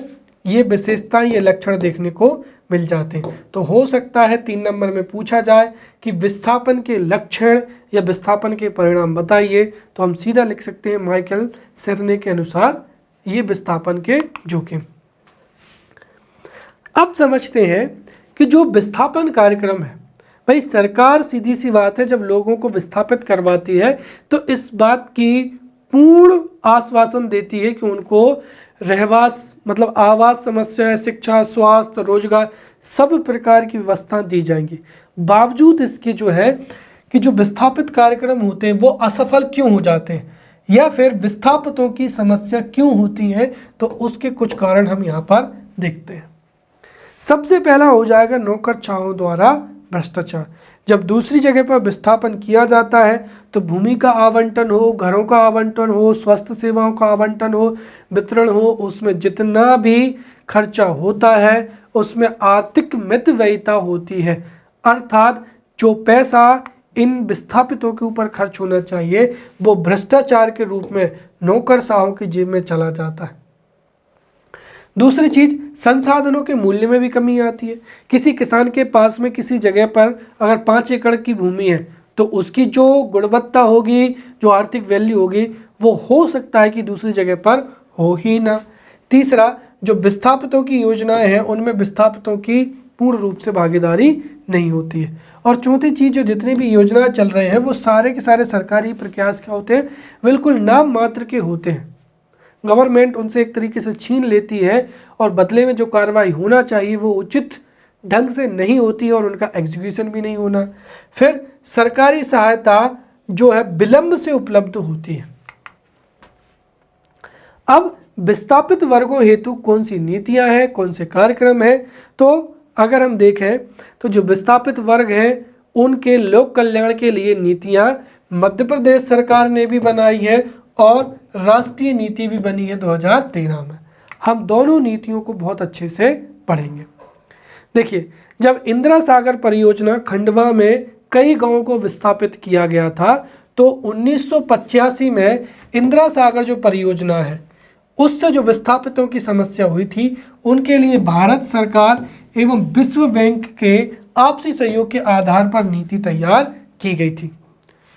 [SPEAKER 1] ये विशेषताएं, ये लक्षण देखने को मिल जाते हैं। तो हो सकता है 3 नंबर में पूछा जाए कि विस्थापन के लक्षण या विस्थापन के परिणाम बताइए, तो हम सीधा लिख सकते हैं माइकल सेरेने के अनुसार ये विस्थापन के जोखिम। अब समझते हैं कि जो विस्थापन कार्यक्रम है, भाई सरकार सीधी सी बात है जब लोगों को विस्थापित करवाती है तो इस बात की पूर्ण आश्वासन देती है कि उनको रहवास मतलब आवास समस्याएं, शिक्षा, स्वास्थ्य, रोजगार, सब प्रकार की व्यवस्था दी जाएंगी। बावजूद इसके जो है कि जो विस्थापित कार्यक्रम होते हैं वो असफल क्यों हो जाते हैं, या फिर विस्थापितों की समस्या क्यों होती है, तो उसके कुछ कारण हम यहाँ पर देखते हैं। सबसे पहला हो जाएगा नौकरशाहों द्वारा भ्रष्टाचार। जब दूसरी जगह पर विस्थापन किया जाता है तो भूमि का आवंटन हो, घरों का आवंटन हो, स्वास्थ्य सेवाओं का आवंटन हो, वितरण हो, उसमें जितना भी खर्चा होता है उसमें आर्थिक मितव्ययिता होती है, अर्थात जो पैसा इन विस्थापितों के ऊपर खर्च होना चाहिए वो भ्रष्टाचार के रूप में नौकरशाहों की जेब में चला जाता है। दूसरी चीज, संसाधनों के मूल्य में भी कमी आती है। किसी किसान के पास में किसी जगह पर अगर 5 एकड़ की भूमि है तो उसकी जो गुणवत्ता होगी, जो आर्थिक वैल्यू होगी, वो हो सकता है कि दूसरी जगह पर हो ही ना। तीसरा, जो विस्थापितों की योजनाएं हैं उनमें विस्थापितों की पूर्ण रूप से भागीदारी नहीं होती है। और चौथी चीज, जो जितनी भी योजनाएं चल रहे हैं वो सारे के सारे सरकारी प्रयास क्या होते हैं, बिल्कुल नाम मात्र के होते हैं। गवर्नमेंट उनसे एक तरीके से छीन लेती है और बदले में जो कार्रवाई होना चाहिए वो उचित ढंग से नहीं होती है और उनका एग्जीक्यूशन भी नहीं होना। फिर सरकारी सहायता जो है विलंब से उपलब्ध होती है। अब विस्थापित वर्गों हेतु कौन सी नीतियां हैं, कौन से कार्यक्रम हैं, तो अगर हम देखें तो जो विस्थापित वर्ग हैं उनके लोक कल्याण के लिए नीतियां मध्य प्रदेश सरकार ने भी बनाई है और राष्ट्रीय नीति भी बनी है 2013 में। हम दोनों नीतियों को बहुत अच्छे से पढ़ेंगे। देखिए, जब इंदिरा सागर परियोजना खंडवा में कई गांवों को विस्थापित किया गया था तो 1985 में इंदिरा सागर जो परियोजना है उससे जो विस्थापितों की समस्या हुई थी उनके लिए भारत सरकार एवं विश्व बैंक के आपसी सहयोग के आधार पर नीति तैयार की गई थी,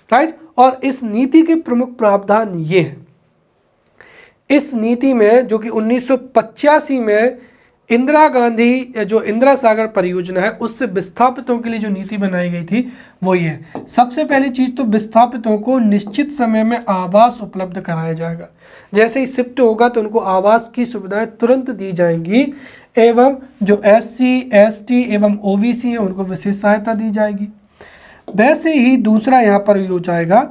[SPEAKER 1] राइट। और इस नीति के प्रमुख प्रावधान ये हैं। इस नीति में जो कि 1985 में इंदिरा गांधी जो इंदिरा सागर परियोजना है उससे विस्थापितों के लिए जो नीति बनाई गई थी वो ये है। सबसे पहली चीज तो विस्थापितों को निश्चित समय में आवास उपलब्ध कराया जाएगा। जैसे ही शिफ्ट होगा तो उनको आवास की सुविधाएं तुरंत दी जाएंगी, एवं जो SC ST एवं OBC है उनको विशेष सहायता दी जाएगी। वैसे ही दूसरा यहाँ पर ये हो जाएगा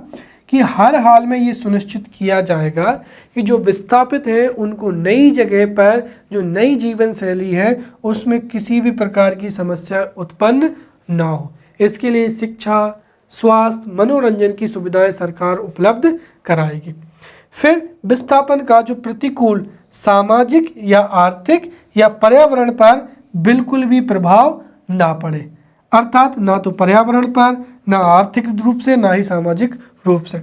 [SPEAKER 1] कि हर हाल में ये सुनिश्चित किया जाएगा कि जो विस्थापित हैं उनको नई जगह पर जो नई जीवन शैली है उसमें किसी भी प्रकार की समस्या उत्पन्न ना हो। इसके लिए शिक्षा, स्वास्थ्य, मनोरंजन की सुविधाएं सरकार उपलब्ध कराएगी। फिर विस्थापन का जो प्रतिकूल सामाजिक या आर्थिक या पर्यावरण पर बिल्कुल भी प्रभाव ना पड़े, अर्थात ना तो पर्यावरण पर, ना आर्थिक रूप से, ना ही सामाजिक रूप से।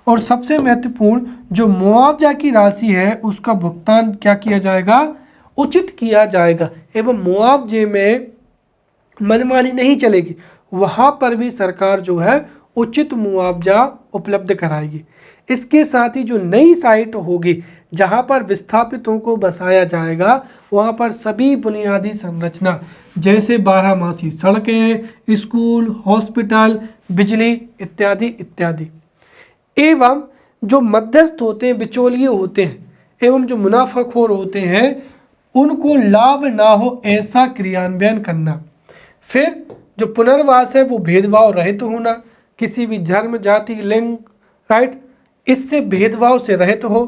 [SPEAKER 1] और सबसे महत्वपूर्ण जो मुआवजा की राशि है उसका भुगतान क्या किया जाएगा, उचित किया जाएगा, एवं मुआवजे में मनमानी नहीं चलेगी, वहाँ पर भी सरकार जो है उचित मुआवजा उपलब्ध कराएगी। इसके साथ ही जो नई साइट होगी जहाँ पर विस्थापितों को बसाया जाएगा वहाँ पर सभी बुनियादी संरचना जैसे 12मासी सड़कें, स्कूल, हॉस्पिटल, बिजली इत्यादि इत्यादि, एवं जो मध्यस्थ होते हैं, बिचौलिए होते हैं, एवं जो मुनाफाखोर होते हैं उनको लाभ ना हो ऐसा क्रियान्वयन करना। फिर जो पुनर्वास है वो भेदभाव रहित होना, किसी भी धर्म, जाति, लिंग, राइट, इससे भेदभाव से रहित हो।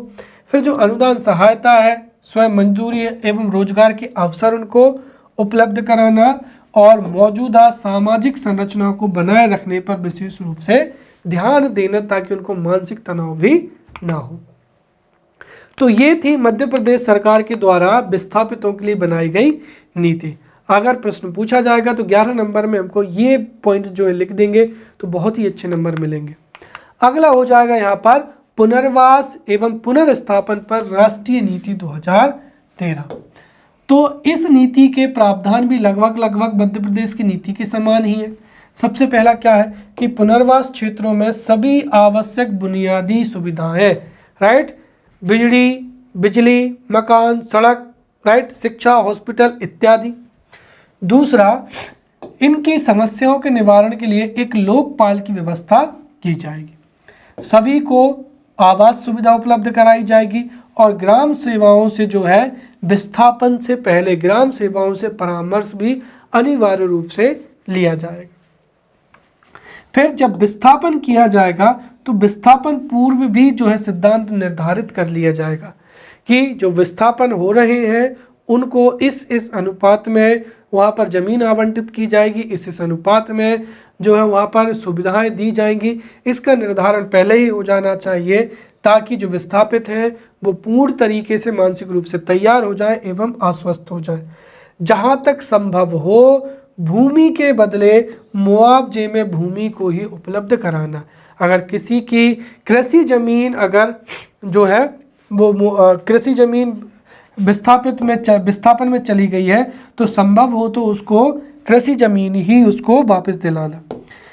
[SPEAKER 1] फिर जो अनुदान सहायता है, स्वयं मंजूरी एवं रोजगार के अवसर उनको उपलब्ध कराना, और मौजूदा सामाजिक संरचना को बनाए रखने पर विशेष रूप से ध्यान देना ताकि उनको मानसिक तनाव भी ना हो। तो ये थी मध्य प्रदेश सरकार के द्वारा विस्थापितों के लिए बनाई गई नीति। अगर प्रश्न पूछा जाएगा तो 11 नंबर में हमको ये पॉइंट जो है लिख देंगे तो बहुत ही अच्छे नंबर मिलेंगे। अगला हो जाएगा यहाँ पर पुनर्वास एवं पुनर्स्थापन पर राष्ट्रीय नीति 2013। तो इस नीति के प्रावधान भी लगभग मध्य प्रदेश की नीति के समान ही है। सबसे पहला क्या है कि पुनर्वास क्षेत्रों में सभी आवश्यक बुनियादी सुविधाएं, राइट, बिजली, मकान, सड़क, राइट, शिक्षा, हॉस्पिटल इत्यादि। दूसरा, इनकी समस्याओं के निवारण के लिए एक लोकपाल की व्यवस्था की जाएगी, सभी को आवास सुविधा उपलब्ध कराई जाएगी, और ग्राम सेवाओं से जो है विस्थापन से पहले ग्राम सेवाओं से परामर्श भी अनिवार्य रूप से लिया जाएगा। फिर जब विस्थापन किया जाएगा तो विस्थापन पूर्व भी जो है सिद्धांत निर्धारित कर लिया जाएगा कि जो विस्थापन हो रहे हैं उनको इस अनुपात में वहाँ पर ज़मीन आवंटित की जाएगी, इस अनुपात में जो है वहाँ पर सुविधाएं दी जाएंगी। इसका निर्धारण पहले ही हो जाना चाहिए ताकि जो विस्थापित हैं वो पूर्ण तरीके से मानसिक रूप से तैयार हो जाए एवं आश्वस्त हो जाए। जहाँ तक संभव हो भूमि के बदले मुआवजे में भूमि को ही उपलब्ध कराना। अगर किसी की कृषि जमीन अगर जो है वो कृषि जमीन विस्थापन में चली गई है तो संभव हो तो उसको कृषि जमीन ही उसको वापस दिलाना।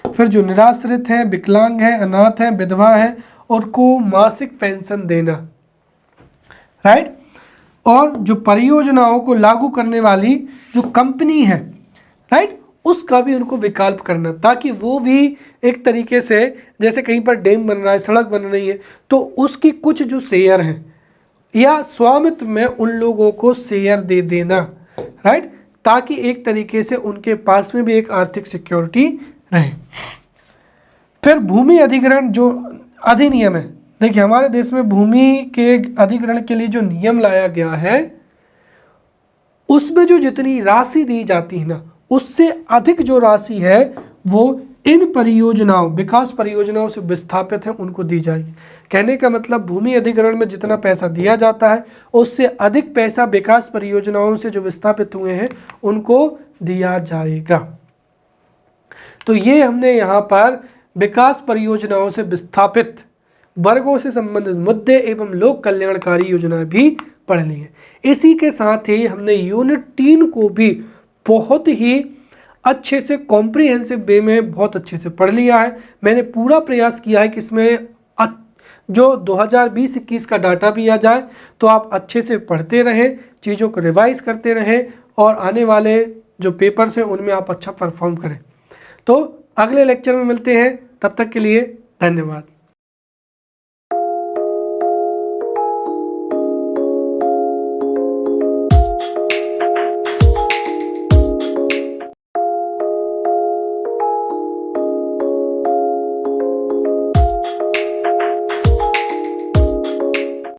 [SPEAKER 1] फिर जो निराश्रित हैं, विकलांग हैं, अनाथ हैं, विधवा हैं, उनको मासिक पेंशन देना, राइट। और जो परियोजनाओं को लागू करने वाली जो कंपनी है, राइट, उसका भी उनको विकल्प करना ताकि वो भी एक तरीके से जैसे कहीं पर डैम बन रहा है, सड़क बन रही है तो उसकी कुछ जो शेयर हैं या स्वामित्व में उन लोगों को शेयर दे देना, राइट, ताकि एक तरीके से उनके पास में भी एक आर्थिक सिक्योरिटी रहे। फिर भूमि अधिग्रहण जो अधिनियम है, देखिए हमारे देश में भूमि के अधिग्रहण के लिए जो नियम लाया गया है उसमें जो जितनी राशि दी जाती है ना उससे अधिक जो राशि है वो इन परियोजनाओं, विकास परियोजनाओं से विस्थापित हैं उनको दी जाएगी। कहने का मतलब भूमि अधिग्रहण में जितना पैसा दिया जाता है उससे अधिक पैसा विकास परियोजनाओं से जो विस्थापित हुए हैं उनको दिया जाएगा। तो ये हमने यहाँ पर विकास परियोजनाओं से विस्थापित वर्गों से संबंधित मुद्दे एवं लोक कल्याणकारी योजनाएं भी पढ़ ली है। इसी के साथ ही हमने यूनिट 3 को भी बहुत ही अच्छे से कॉम्प्रिहेंसिव वे में बहुत अच्छे से पढ़ लिया है। मैंने पूरा प्रयास किया है कि इसमें जो 2020-21 का डाटा भी आ जाए, तो आप अच्छे से पढ़ते रहें, चीज़ों को रिवाइज करते रहें और आने वाले जो पेपर्स हैं उनमें आप अच्छा परफॉर्म करें। तो अगले लेक्चर में मिलते हैं, तब तक के लिए धन्यवाद।